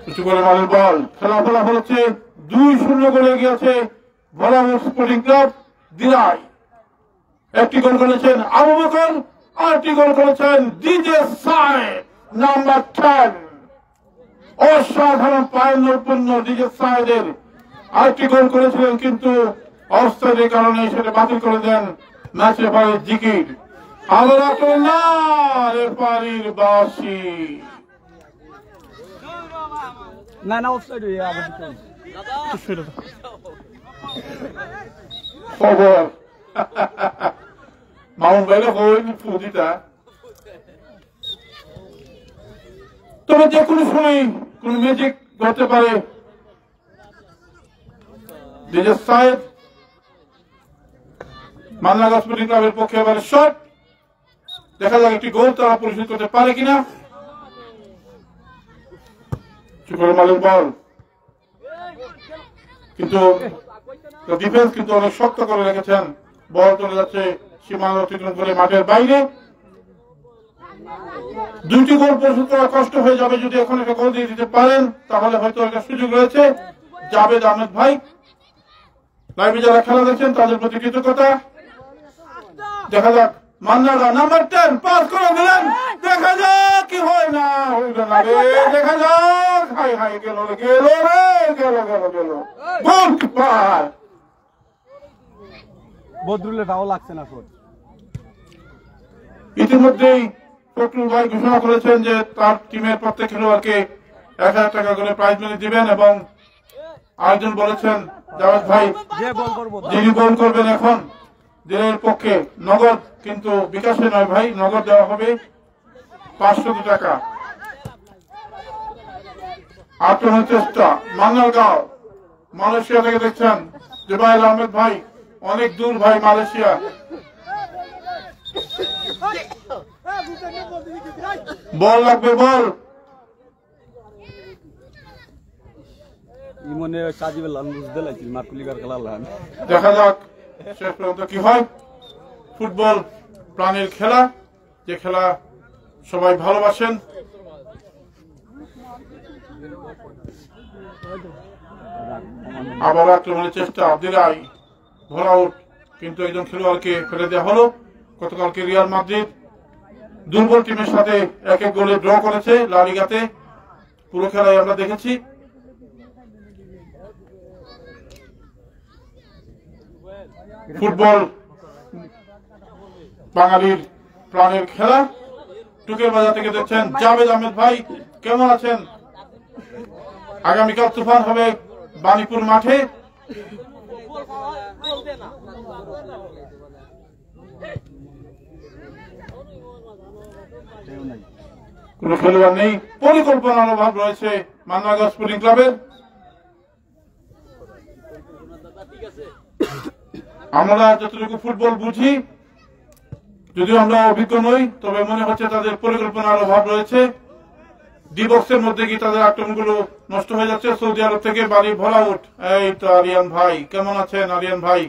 কিছু করে মালের বল, খেলা ফলাফল হচ্ছে 2-0 গোলে এগিয়েছে ভোলাপুর স্পোর্টিং ক্লাব। দিরাই একটি গোল করেছেন আবু বকর, আরেকটি গোল করেছেন ডিজে সাহেব নাম্বার 10। অসাধারণ পায়ের নৈপুণ্য ডিজে সাহেবের। আরেকটি গোল করেছিলেন কিন্তু অফসাইডের কারণে সেটা বাতিল করে দেন ম্যাচ রেফারি জিকির। আবার আক্রমণ না, রেফারির বাঁশি। না না, অফসাইড হয়ে আবার খবর মাউন্ট বাইরে হইন ফুদিটা। তবে যে কোনো সময় কোন ম্যাজিক ঘটতে পারে। ডিজে সাহেব মান্নাগাঁও স্পোর্টিং ক্লাবের পক্ষে এবারে শট। দেখা যাক একটি গোল তারা পরিশোধ করতে পারে কিনা। চুপর মালের বল, কিন্তু ডিফেন্স কিন্তু অনেক শক্ত করে রেখেছেন। বল চলে যাচ্ছে সীমানা অতিক্রম করে মাঠের বাইরে। দুইটি গোল পরিশোধ করা কষ্ট হয়ে যাবে। যদি এখন একটা গোল দিয়ে দিতে পারেন তাহলে হয়তো একটা সুযোগ রয়েছে। জাবেদ আহমেদ ভাই, লাইভে যারা খেলা দেখছেন তাদের প্রতি কৃতজ্ঞতা। দেখা যাক, মান্নাগা নাম্বার 10 পাস করে দিলেন। দেখা যাক কি হয়। না হইল না রে, দেখা যাক। হাই হাই, গেল গেল রে, গেল গেল গেল। গোল কিপার বদরুলের ফাউল লাগছে না। ইতিমধ্যেই ফখরুল ভাই ঘোষণা করেছেন যে তার টিমের প্রত্যেক খেলোয়াড়কে 1000 টাকা করে প্রাইজ মানি দিবেন, এবং আরেকজন বলেছেন জাভেদ ভাই যিনি গোল করবেন এখন দিনের পক্ষে নগদ, কিন্তু বিকাশে নয় ভাই, নগদ দেওয়া হবে 500 টাকা। আক্রমণের চেষ্টা মান্নারগাঁও, মালয়েশিয়া থেকে দেখছেন জুবাইর আহমেদ ভাই, অনেক দূর ভাই মালয়েশিয়া। বল লাগবে, বল। ইমনে সাজিবে লান বুঝতে লাগছিল মার্কুলিকার খেলা লান। দেখা যাক শেষ পর্যন্ত কি হয়। ফুটবল প্রাণের খেলা, যে খেলা সবাই ভালোবাসেন। আবার আক্রমণের চেষ্টা, দিরাই ভোল আউট, কিন্তু একজন খেলোয়াড়কে ফেলে দেওয়া হলো। গতকালকে রিয়াল মাদ্রিদ দুর্বল টিমের সাথে 1-1 গোলে ড্র করেছে লা লিগাতে। পুরো খেলায় আমরা দেখেছি। ফুটবল বাঙালির প্রাণের খেলা। টুকের বাজার থেকে দেখছেন জাভেদ আহমেদ ভাই, কেমন আছেন? আগামীকাল তুফান হবে বাণীপুর মাঠে। কোন খেলোয়াড় নেই, পরিকল্পনার অভাব রয়েছে মান্নারগাঁও স্পোর্টিং ক্লাবের। আমরা যতটুকু ফুটবল বুঝি, যদিও আমরা অভিজ্ঞ নই, তবে মনে হচ্ছে তাদের পরিকল্পনার অভাব রয়েছে। ডি বক্সের মধ্যে কি তাদের আক্রমণগুলো নষ্ট হয়ে যাচ্ছে। সৌদি আরব থেকে বাড়ি ভোল আউট। এই তো আরিয়ান ভাই, কেমন আছেন আরিয়ান ভাই?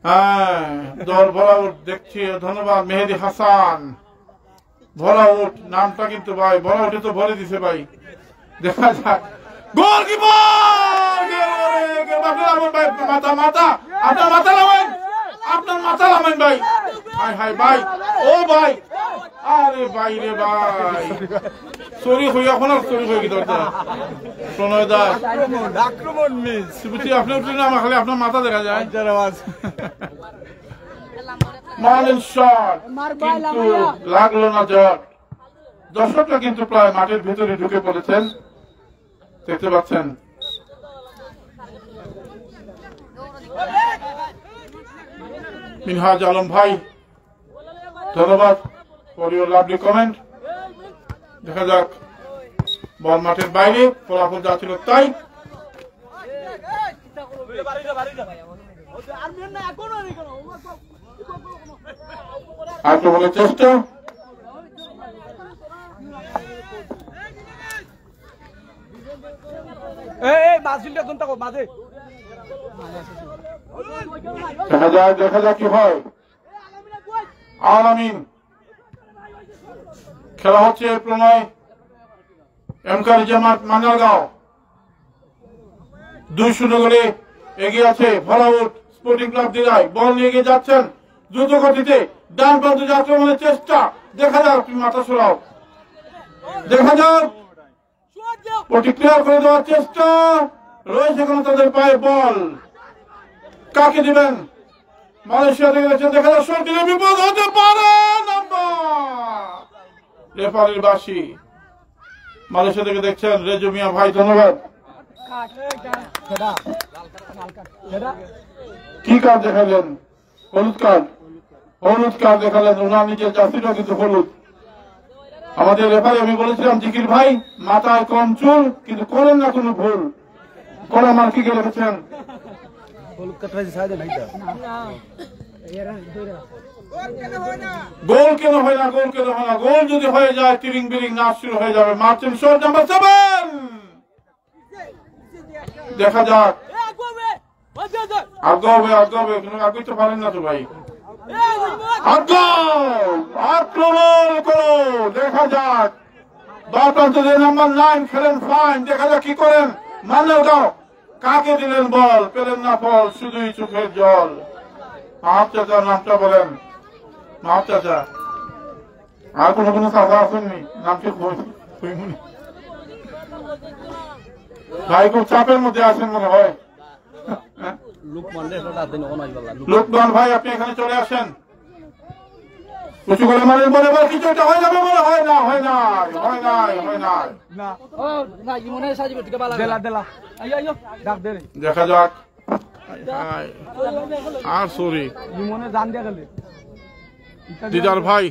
হ্যাঁ দল ভরা উঠ দেখছি, ধন্যবাদ মেহেদি হাসান। ভরা উঠ নামটা কিন্তু ভাই ভরা উঠে তো ভরে দিছে ভাই। দেখা যাক গোলকিপার মাথা মাথা আপনার মাথা নামেন, আপনার মাথা নামেন ভাই। হাই হাই ভাই, ও ভাই, আরে ভাই রে ভাই, সরি হই এখন আর সরি হয়ে গেছে প্রণয় দাস আক্রমণ মিস আপনি উঠলেন না, আমার খালি আপনার মাথা দেখা যায়। মার্লিন শট কিন্তু লাগলো না জট। দর্শকরা কিন্তু প্রায় মাঠের ভেতরে ঢুকে পড়েছেন, দেখতে পাচ্ছেন। মিনহাজ আলম ভাই ধন্যবাদ ফর ইউর লাভলি কমেন্ট। দেখা যাক বল মাঠের বাইরে, ফলাফল যা ছিল তাই। আক্রমণের চেষ্টা, দেখা যাক কি হয়। আল আমিন খেলা হচ্ছে প্রণয় এমকার জামাত মাঞ্জারগাঁও 2-0 গোলে এগিয়ে আছে ভরাউট স্পোর্টিং ক্লাব দিরাই। বল নিয়ে এগিয়ে যাচ্ছেন দ্রুত গতিতে, ডান প্রান্তে আক্রমণের চেষ্টা। দেখা যাক, তুমি মাথা সরাও, দেখা যাক প্রতিক্রিয়া করে দেওয়ার চেষ্টা রয়েছে কোনো তাদের পায়ে। বল কাকে দিবেন? মালয়েশিয়া থেকে গেছেন, দেখা যাক শট দিলে বিপদ হতে পারে। রেফারির বাসি মালয়েশিয়া থেকে দেখছেন রেজু মিয়া ভাই, ধন্যবাদ। কি কার্ড দেখালেন? হলুদ কার্ড, হলুদ কার্ড দেখালেন। ওনার নিজের চাষিটা কিন্তু হলুদ। আমাদের রেফারি আমি বলেছিলাম জিকির ভাই মাথায় কম চুল, কিন্তু করেন না কোনো ভুল। কোন মার্কিকে রেখেছেন গোল কেন হয় না, গোল কেন হয় না? গোল যদি হয়ে যায় তিরিং বিরিং নাচ শুরু হয়ে যাবে। মার্টিন শট নাম্বার 7, দেখা যাক আগাবে আগাবে, আগাইতে পারেন না তো ভাই। আক্রমণ করো, দেখা যাক নাম্বার 9 খেলেন ফাইন। দেখা যাক কি করেন মাঞ্জারগাঁও। কাকে দিলেন বল? পেলেন না ফল, শুধুই চোখের জল। মাহব চাচার নামটা বলেন, মাহব চাচা। আর কোনো চাচা আসেননি? নামটি ভাই খুব চাপের মধ্যে আছেন মনে হয়। লোকমান ভাই আপনি এখানে চলে আসেন। কিছু করে মারেন বলে বল কিছু একটা হয়ে যাবে বলে, হয় না, হয় নাই, হয় নাই, হয় নাই। দেখা যাক। আর সরি দিদার ভাই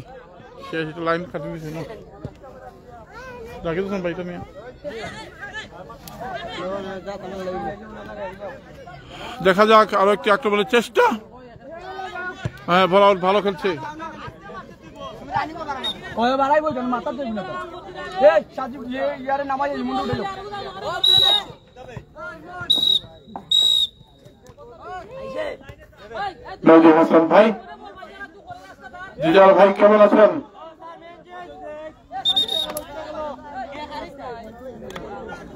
শেষ লাইন কাটি দিয়েছে না, রাখি দিয়েছেন ভাইটা নিয়ে। দেখা যাক আরো একটি আক্রমণের চেষ্টা। হ্যাঁ ভালো খেলছে। মেহেদি হাসান ভাই, দিদার ভাই কেমন আছেন?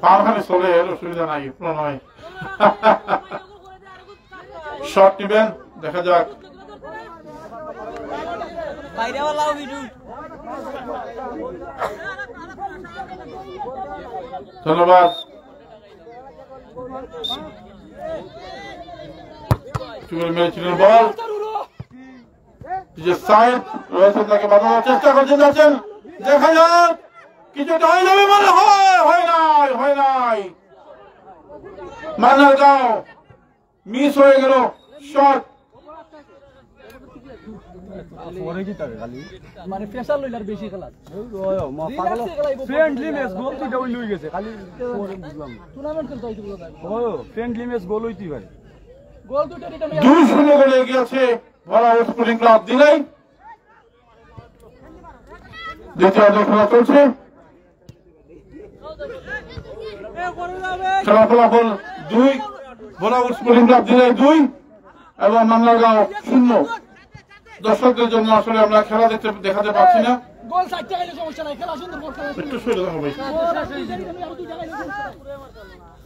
পারখানে চলে এর অসুবিধা নাই। প্রণয় শট নিবেন, দেখা যাক। ধন্যবাদ। মেরেছিলেন বল, যে সাইড রয়েছে তাকে বাঁধানোর চেষ্টা করছেন, যাচ্ছেন। দেখা যাক কিছুটা হয়ে যাবে বলে, হয় নাই, হয় নাই। মাঞ্জারগাঁও মিস হয়ে গেল শট। মানে প্রেসার লইলার বেশি খেলা ফ্রেন্ডলি ম্যাচ গোল দুইটা ওই লই গেছে খালি বুঝলাম টুর্নামেন্ট খেলতে হইতো ও ফ্রেন্ডলি ম্যাচ গোল হইতি পারে। গোল দুটো রিটার্ন 2-0 গোলে এগিয়ে আছে ভরাউট স্পোর্টিং ক্লাব দিরাই। দ্বিতীয় খেলা চলছে, খেলা ফলাফল 2 ভরাউট স্পোর্টিং ক্লাব দিরাই 2 এবং মান্নারগাঁও 0। দর্শকদের জন্য আসলে আমরা খেলা দেখাতে পারছি না। গোল 60 টাকা সমস্যা নাই, খেলা সুন্দর গোল খেলা। একটু সরে দাও ভাই।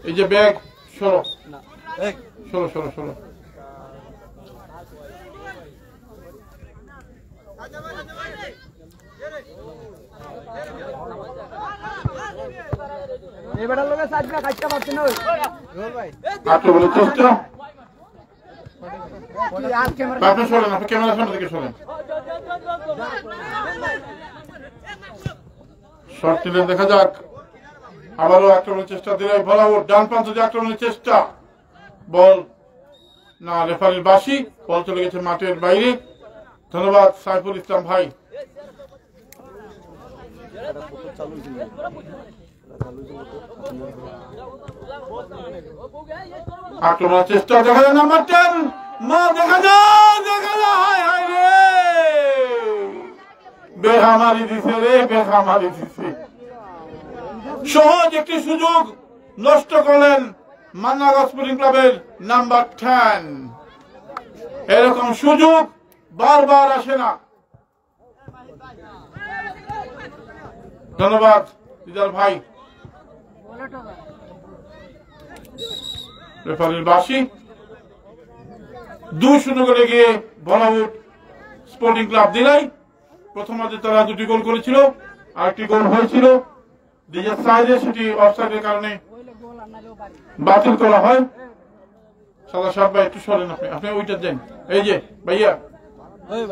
এই যে ব্যাগ সরো সরো সরো সরো। এবারের লোকে 60 টাকা কাটতে পারছেন না ওই ভাই। আক্রমণের চেষ্টা। আপনি সরেন, আপনি ক্যামেরার সামনে থেকে সরেন। শর্ট নিলেন, দেখা যাক। আবারও আক্রমণের চেষ্টা দিলেন বলাউট, ডান প্রান্ত দিয়ে আক্রমণের চেষ্টা। বল না, রেফারির বাঁশি, বল চলে গেছে মাঠের বাইরে। ধন্যবাদ সাইফুল ইসলাম ভাই। আক্রমণের চেষ্টা, দেখা যায় নাম্বার 10, মা দেখা যায় হায় হায় রে, বেহামারি দিছে রে, বেহামারি দিছে। সহজ একটি সুযোগ নষ্ট করলেন মান্নারগাঁও স্পোর্টিং ক্লাবের নাম্বার 10। এরকম সুযোগ বারবার আসে না। ধন্যবাদ রিজাল ভাই। রেফারির বাঁশি। 2-0 করে গিয়ে বলাউট স্পোর্টিং ক্লাব দিলাই। প্রথমার্ধে তারা 2টি গোল করেছিল, আরেকটি গোল হয়েছিল নিজের সাইডে, সেটি অফসাইডের কারণে বাতিল করা হয়। সাদা সাহেব ভাই একটু সরেন, আপনি ওইটা দেন। এই যে ভাইয়া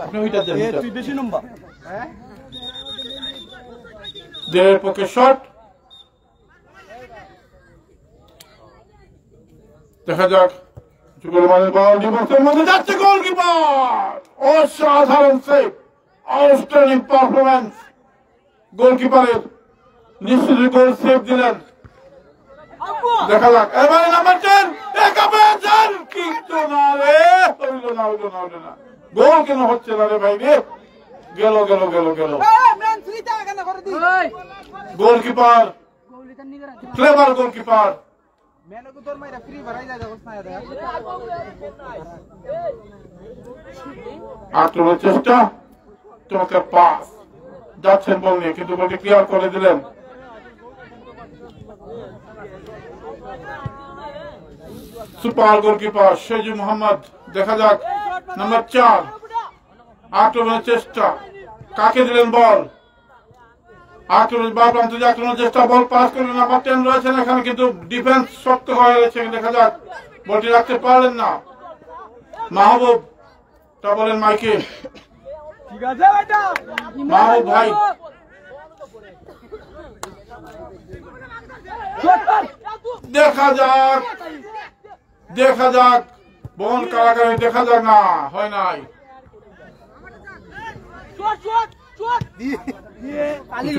আপনি ওইটা দেন। তুই বেশি নম্বর দেড়ের পক্ষে শট। দেখা যাক চুকলমানের বল ডিবক্সের মধ্যে যাচ্ছে, গোলকিপার অসাধারণ সেভ, আউটস্ট্যান্ডিং পারফরম্যান্স গোলকিপারের। নিশ্চিত গোল সেভ দিলেন। দেখা যাক এবারে নাম্বার 10 একাবেন, কিন্তু না রে, হইল না হইল না হইল না। গোল কেন হচ্ছে না রে ভাই রে? গেল গেল গেল গেল। Goalkeeper clever goalkeeper. আক্রমণের চেষ্টা, চমৎকার পাস, যাচ্ছেন বল নিয়ে, কিন্তু বলটি ক্লিয়ার করে দিলেন। Super goalkeeper Sheju Mohammad. দেখা যাক নাম্বার 4 আক্রমণের চেষ্টা, কাকে দিলেন বল? আক্রমণ বা প্রান্ত দিয়ে আক্রমণের চেষ্টা, বল পাস করলেন। নাম্বার 10 রয়েছেন এখানে, কিন্তু ডিফেন্স শক্ত হয়ে গেছে। দেখা যাক বলটি রাখতে পারলেন না। মাহবুব তা বলেন মাইকে, ঠিক আছে বেটা মাহবুব ভাই। দেখা যাক দেখা যাক বল কারাগারে, দেখা যাক না হয় নাই।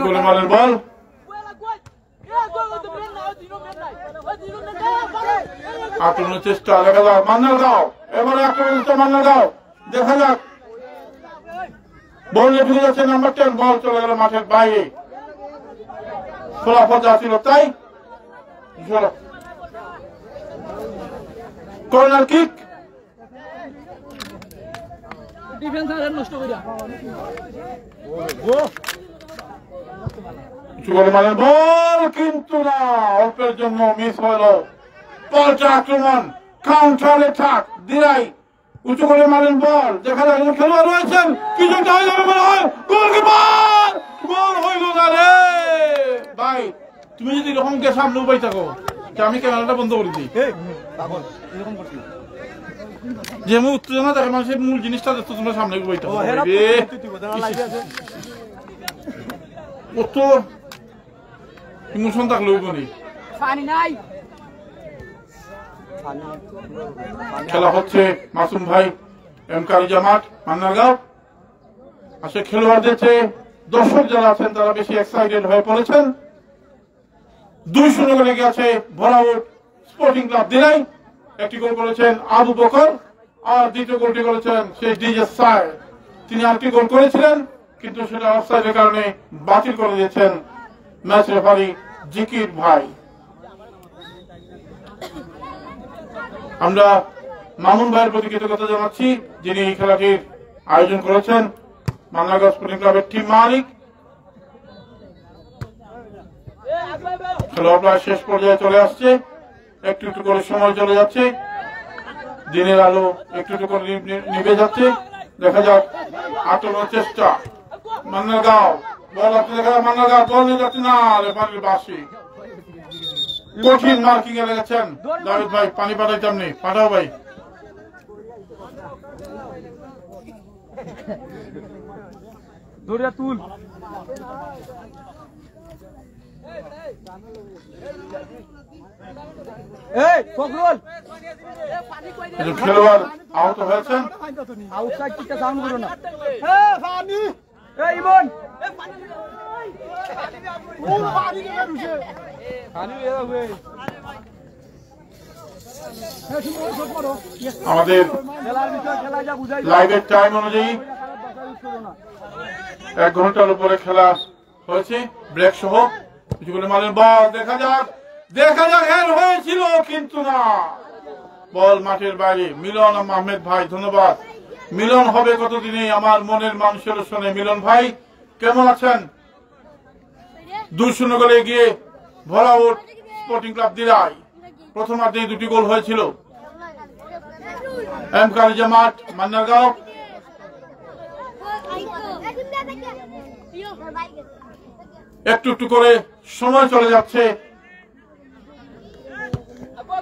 গোলমালের বল আক্রমণের চেষ্টা, দেখা যাক মান্নারগাঁও, এবারে আক্রমণের চেষ্টা মান্নারগাঁও। দেখা যাক বল ফিরে যাচ্ছে নাম্বার 10, বল চলে গেল মাঠের বাইরে। ফলাফল যা ছিল তাই। কর্নার কিক, ডিফেন্স আর নষ্ট কইরা গোলমালের বল, কিন্তু না, অল্পের জন্য মিস হইল। পাল্টা আক্রমণ, কাউন্টার অ্যাটাক দিরাই। উঁচু করে মারেন বল, দেখা যায় খেলোয়াড় রয়েছেন, কিছুটা হয়ে যাবে মনে হয়। গোলকিপার, গোল হইল না রে ভাই। তুমি যদি এরকম কে সামনে উপায় থাকো, আমি ক্যামেরাটা বন্ধ করে দিই। যে আমি উত্তেজনা থাকে মানুষের মূল জিনিসটা দেখতো, তোমরা সামনে উপায় থাকো। কত ইমোশন থাকলে উঠবনি। পানি নাই। খেলা হচ্ছে মাসুম ভাই, এম কারিজামাট, মান্নারগাঁও। আসলে খেলোয়াড়দের চেয়ে দর্শক যারা আছেন তারা বেশি এক্সাইটেড হয়ে পড়েছেন। 2-0 করে গেছে বলাউট স্পোর্টিং ক্লাব দিলাই। একটি গোল করেছেন আবু বকর, আর দ্বিতীয় গোলটি করেছেন সেই ডিজে সাই। তিনি আরেকটি গোল করেছিলেন, কিন্তু সেটা অফসাইডের কারণে বাতিল করে দিয়েছেন ম্যাচ রেফারি জিকির ভাই। আমরা মামুন ভাইয়ের প্রতি কৃতজ্ঞতা জানাচ্ছি, যিনি এই খেলাটির আয়োজন করেছেন। মান্নারগাঁও স্পোর্টিং ক্লাবের টিম মালিক। খেলা প্রায় শেষ পর্যায়ে চলে আসছে, একটু একটু করে সময় চলে যাচ্ছে, দিনের আলো একটু একটু করে নিভে যাচ্ছে। দেখা যাক আক্রমণের চেষ্টা মান্নারগাঁও, বল আপনি দেখা যাক মান্নারগাঁও বল নিয়ে যাচ্ছে না, রেফারির বাঁশি। কঠিন মার্কিং এ লেগেছেন দাবিদ ভাই, পানি পাঠাইতাম নি, পাঠাও ভাই। ধরে তুল এই ফখরুল, খেলোয়াড় আহত হয়েছেন। আউটসাইড কিকটা সাউন্ড করো না। এই পানি, এই ইমন আমাদের খেলার বিষয় খেলা যা বুঝাই লাইভের টাইম অনুযায়ী 1 ঘন্টার উপরে খেলা হয়েছে, ব্রেক সহ। কিছু বলে মালের বল, দেখা যাক হেড হয়েছিল কিন্তু না, বল মাঠের বাইরে। মিলন আহমেদ ভাই ধন্যবাদ। মিলন হবে কতদিনে আমার মনের মানুষের শোনে। মিলন ভাই কেমন আছেন? 2-0 গোলে এগিয়ে ভরাউট স্পোর্টিং ক্লাব দিরাই। প্রথমার্ধে 2টি গোল হয়েছিল। এম কালিজা মাঠ মান্নারগাঁও। একটু একটু করে সময় চলে যাচ্ছে,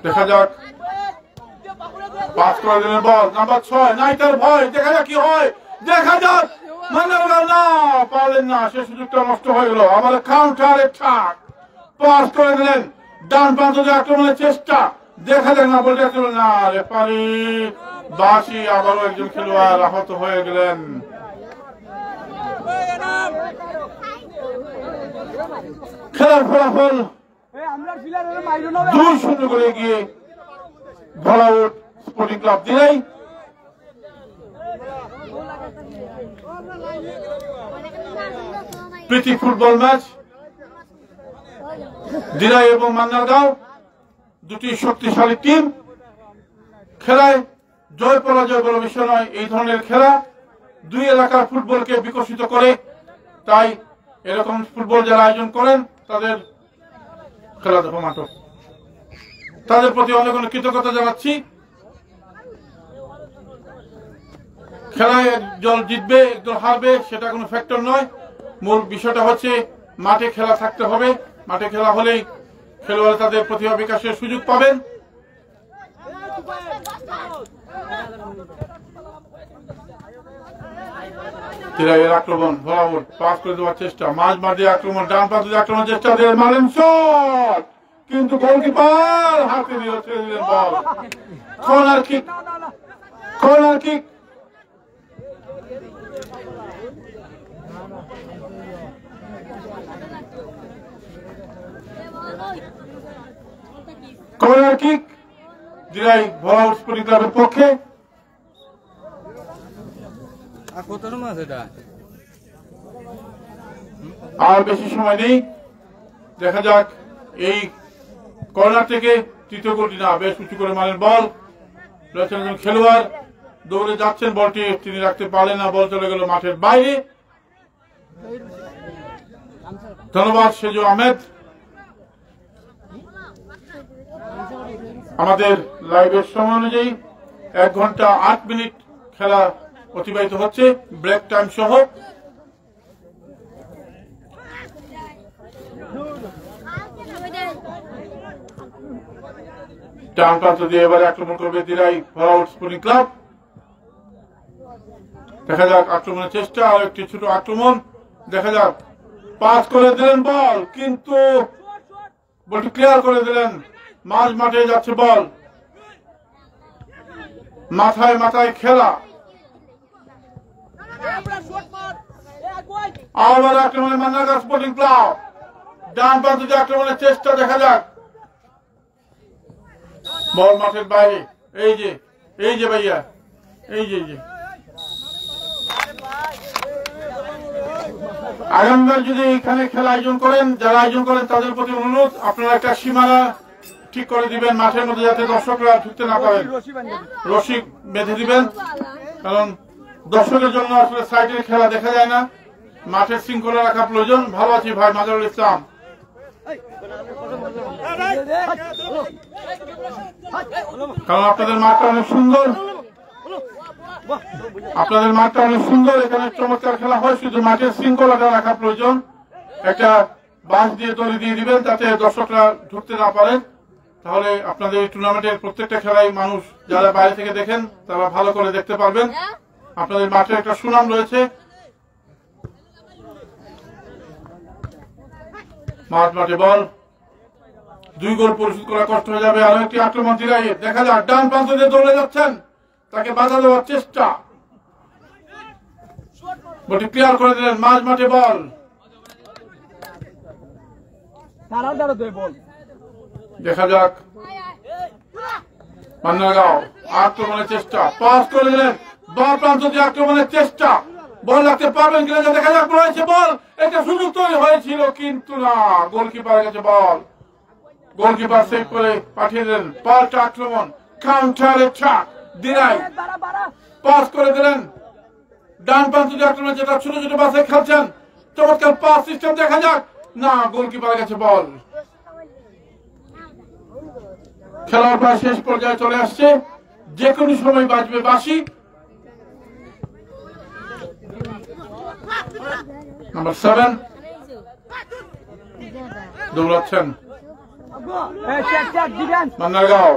দেখা যাক। পাস করে দিলেন বল নাম্বার 6, নাইটার ভয়, দেখা যাক কি হয়, দেখা যাক। মান্নারগাঁও না পারলেন না, সে সুযোগটা নষ্ট হয়ে গেল। আবার কাউন্টার অ্যাটাক, পাস করে দিলেন ডান প্রান্ত দিয়ে আক্রমণের চেষ্টা, দেখা যাক না, বলটা চলে না, রেফারি বাঁশি। আবারও একজন খেলোয়াড় আহত হয়ে গেলেন। খেলার ফলাফল 2-0 করে গিয়ে ভরাউট স্পোর্টিং ক্লাব দিরাই। প্রীতি ফুটবল ম্যাচ, দিরাই এবং মান্নারগাঁও দুটি শক্তিশালী টিম। খেলায় জয় পরাজয় বড় বিষয় নয়, এই ধরনের খেলা দুই এলাকার ফুটবলকে বিকশিত করে। তাই এরকম ফুটবল যারা আয়োজন করেন তাদের খেলা দেখো মাঠ, তাদের প্রতি অনেক অনেক কৃতজ্ঞতা জানাচ্ছি। খেলায় একদল জিতবে একদল হারবে সেটা কোনো ফ্যাক্টর নয়, মূল বিষয়টা হচ্ছে মাঠে খেলা থাকতে হবে। মাঠে খেলা হলেই খেলোয়াড় তাদের প্রতিভা বিকাশের সুযোগ পাবেন। দিরাইয়ের আক্রমণ, ভরাউট পাস করে দেওয়ার চেষ্টা, মাঝ মাঠে আক্রমণ, ডান প্রান্ত দিয়ে আক্রমণ চেষ্টা, মারেন শট, কিন্তু গোলকিপার হাতে দিয়ে ছেড়ে দিলেন ball. Corner kick, corner kick. Corner kick Derai Bholaut sporting ক্লাবের পক্ষে। আর বেশি সময় নেই, দেখা যাক এই কর্নার থেকে তৃতীয় গোলটি না, বেশ উঁচু করে মারেন বল। রয়েছেন একজন খেলোয়াড়, দৌড়ে যাচ্ছেন, বলটি তিনি রাখতে পারলেন না, বল চলে গেল মাঠের বাইরে। ধন্যবাদ সেজু আহমেদ। আমাদের লাইভের সময় অনুযায়ী 1 ঘন্টা 8 মিনিট খেলা অতিবাহিত হচ্ছে, ব্রেক টাইম সহ। ডান প্রান্ত দিয়ে এবারে আক্রমণ করবে দিরাই ভরাউট স্পোর্টিং ক্লাব। দেখা যাক আক্রমণের চেষ্টা, আর একটি ছোট আক্রমণ, দেখা যাক। পাস করে দিলেন বল, কিন্তু বলটি ক্লিয়ার করে দিলেন, মাঝ মাঠে যাচ্ছে বল, মাথায় মাথায় খেলা। আবার আক্রমণে মান্নারগাঁও স্পোর্টিং ক্লাব, ডান প্রান্ত দিয়ে আক্রমণের চেষ্টা, দেখা যাক। বল মাঠের বাইরে, এই যে ভাইয়া, এই যে আগামীবার যদি এখানে খেলা আয়োজন করেন, যারা আয়োজন করেন তাদের প্রতি অনুরোধ, আপনারা একটা সীমানা ঠিক করে দিবেন মাঠের মধ্যে যাতে দর্শকরা ঢুকতে না পারেন। রশি বেঁধে দিবেন, কারণ দর্শকের জন্য আসলে সাইডের খেলা দেখা যায় না, মাঠের শৃঙ্খলা রাখা প্রয়োজন। ভালো আছি ভাই মাজারুল ইসলাম। কারণ আপনাদের মাঠটা অনেক সুন্দর, আপনাদের মাঠটা অনেক সুন্দর, এখানে চমৎকার খেলা হয়, শুধু মাঠের শৃঙ্খলাটা রাখা প্রয়োজন। একটা বাঁশ দিয়ে দড়ি দিয়ে দিবেন যাতে দর্শকরা ঢুকতে না পারেন, তাহলে আপনাদের টুর্নামেন্টের প্রত্যেকটা খেলায় মানুষ যারা বাইরে থেকে দেখেন তারা ভালো করে দেখতে পারবেন। আপনাদের মাঠে একটা সুনাম রয়েছে। মাঠে বল, 2 গোল পরিশোধ করা কষ্ট হয়ে যাবে। আরো একটি আক্রমণ দিরাই, দেখা যাক ডান প্রান্ত দিয়ে দৌড়ে যাচ্ছেন, তাকে বাধা দেওয়ার চেষ্টা, বলটি ক্লিয়ার করে দিলেন। মাঠে বল, দেখা যাক মান্নারগাঁও আক্রমণের চেষ্টা, পাস করে দিলেন, বল প্রান্ত দিয়ে আক্রমণের চেষ্টা, বল রাখতে পারবেন কিনা দেখা যাক। রয়েছে বল, একটা সুযোগ তৈরি হয়েছিল কিন্তু না, গোলকিপারের কাছে বল, গোলকিপার সেভ করে পাঠিয়ে দিলেন। পাল্টা আক্রমণ, কাউন্টার অ্যাটাক, দিরাই পাস করে দিলেন ডান প্রান্ত দিয়ে আক্রমণ, যেটা ছোট ছোট বাসে খেলছেন, চমৎকার পাস সিস্টেম, দেখা যাক না, গোলকিপারের কাছে বল। খেলার প্রায় শেষ পর্যায়ে চলে আসছে, যে কোনো সময় বাজবে বাঁশি। নাম্বার 7 দৌড়াচ্ছেন মান্নারগাঁও,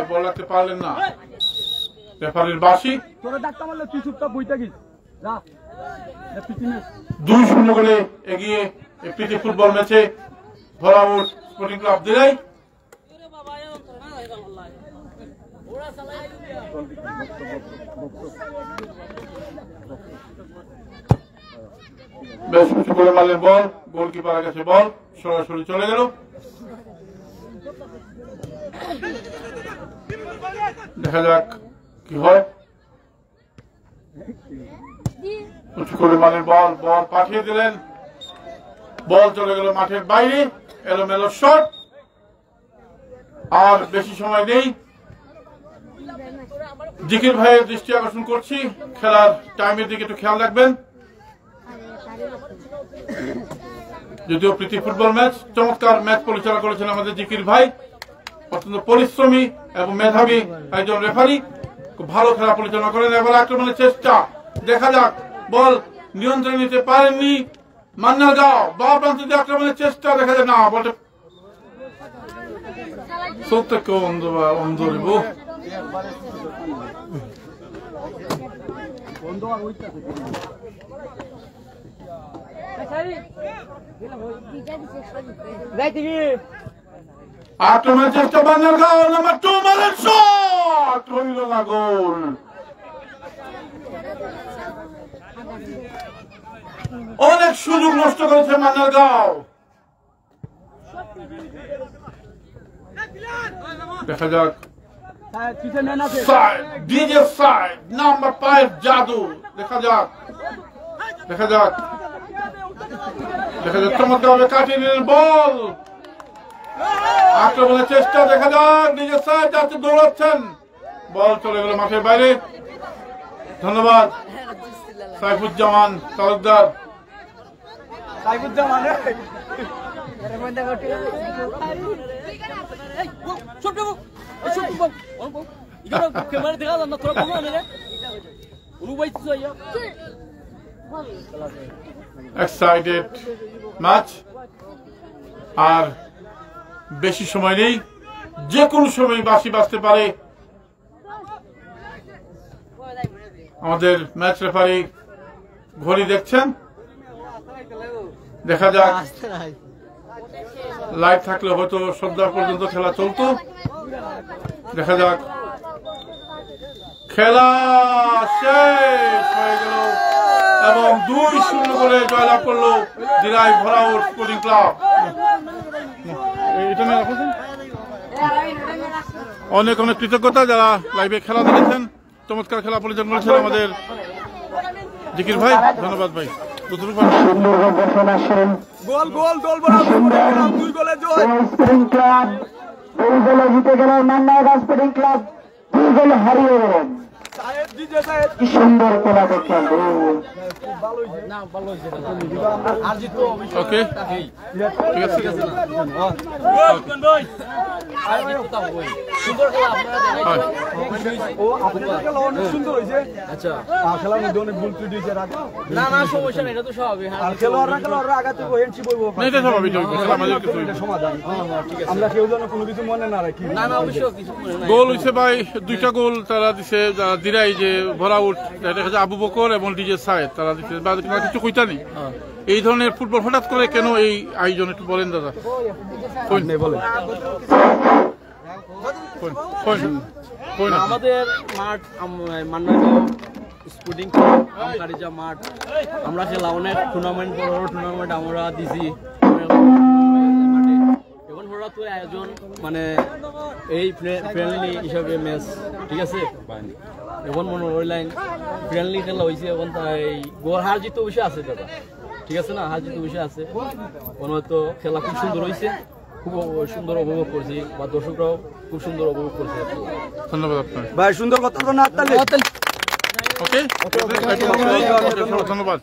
বল রাখতে পারলেন না, রেফারির বাঁশি। 2-0 গোলে এগিয়ে প্রীতি ফুটবল ম্যাচে ভরাউর স্পোর্টিং ক্লাব দিরাই। বেশ উঁচু করে মারলেন বল, গোলকিপারের কাছে বল সরাসরি চলে গেল। দেখা যাক কি হয়। উঁচু করে মারলেন বল, বল পাঠিয়ে দিলেন, বল চলে গেল মাঠের বাইরে, এলোমেলো শট। আর বেশি সময় নেই, জিকির ভাইয়ের দৃষ্টি আকর্ষণ করছি, খেলার টাইমের দিকে একটু খেয়াল রাখবেন। যদিও প্রীতি ফুটবল ম্যাচ, চমৎকার ম্যাচ পরিচালনা করেছেন আমাদের জিকির ভাই, অত্যন্ত পরিশ্রমী এবং মেধাবী একজন রেফারি, খুব ভালো খেলা পরিচালনা করেন। এবার আক্রমণের চেষ্টা, দেখা যাক, বল নিয়ন্ত্রণে নিতে পারেননি মান্নারগাঁও, বা প্রান্ত দিয়ে আক্রমণের চেষ্টা, দেখা যায় না, বলটা সত্যকে অন্ধ রেবো। আক্রমণের চেষ্টা মান্নারগাঁও, নাম্বার 2 মারেন শট, হইল না গোল। অনেক সুযোগ নষ্ট করেছে মান্নারগাঁও। দেখা যাক ডিজে সাইড নাম্বার 5 জাদু, দেখা যাক চমৎকারভাবে কাটিয়ে নিলেন বল, আক্রমণের চেষ্টা, দেখা যাক ডিজে সাইড যাচ্ছে, দৌড়াচ্ছেন, বল চলে গেল মাঠের বাইরে। ধন্যবাদ সাইফুজ্জামান তালুকদার। এক্সাইটেড ম্যাচ, আর বেশি সময় নেই, যে কোনো সময় বাঁশি বাজতে পারে। আমাদের ম্যাচ রেফারি ঘড়ি দেখছেন, দেখা যাক, লাইভ থাকলে হয়তো সন্ধ্যা পর্যন্ত খেলা চলতো। দেখা যাক, খেলা শেষ হয়ে গেল এবং 2-0 করে জয়লাভ করলো দিরাই ভরাউর স্পোর্টিং ক্লাব। অনেক অনেক কৃতজ্ঞতা যারা লাইভে খেলা দেখেছেন, চমৎকার খেলা পরিচালনা করেছেন আমাদের জিকির ভাই, ধন্যবাদ ভাই। সুন্দরবন দর্শন আসেন গোল গোল দোলবড়া দুই গোলে জয় স্পোর্টিং ক্লাব 2 গোলে জিতে গেল মান্নারগাঁ স্পোর্টিং ক্লাব 2 গোলে হারিয়ে গেলেন সাহেব জিজে সাহেব কি সুন্দর খেলা দেখলাম ওকে ঠিক আছে ও আপনাদের খেলা অনেক সুন্দর হয়েছে আচ্ছা খেলার মধ্যে অনেক ভুল ত্রুটি হয়েছে না না সমস্যা নেই, এটা তো স্বাভাবিক। আর খেলোয়াড়রা আগাতে হেনছি বলবো এটা স্বাভাবিক আমাদের কিছু সমাধান আমরা কেউ যেন কোনো কিছু মনে না রাখি না না অবশ্য কিছু মনে নাই। গোল হইছে ভাই 2টা গোল তারা দিছে দিরাই যে ভরা উঠ দেখা যায় আবু বকর এবং ডিজে সাহেদ তারা দিছে বা কিছু কইতা নেই এই ধরনের ফুটবল হঠাৎ করে কেন এই আয়োজন একটু বলেন দাদা বলে আমাদের মাঠ মান্নারগাঁও স্পোর্টিং ক্লাব আমকারিজা মাঠ, আমরা খেলা অনেক টুর্নামেন্ট বড় বড় টুর্নামেন্ট আমরা দিছি মাঠে। এখন হঠাৎ করে আয়োজন মানে এই ফ্রেন্ডলি হিসাবে ম্যাচ, ঠিক আছে, এখন মনে অনলাইন ফ্রেন্ডলি খেলা হয়েছে। এখন তাই গোল হার জিত বিষয় আছে দাদা, ঠিক আছে না, হার জিত বিষয় আছে। মনে হয়তো খেলা খুব সুন্দর হয়েছে, খুব সুন্দর উপভোগ করছি বা দর্শকরাও খুব সুন্দর উপভোগ করছে। ধন্যবাদ আপনার ভাই সুন্দর কথা তো না তাহলে ওকে ধন্যবাদ।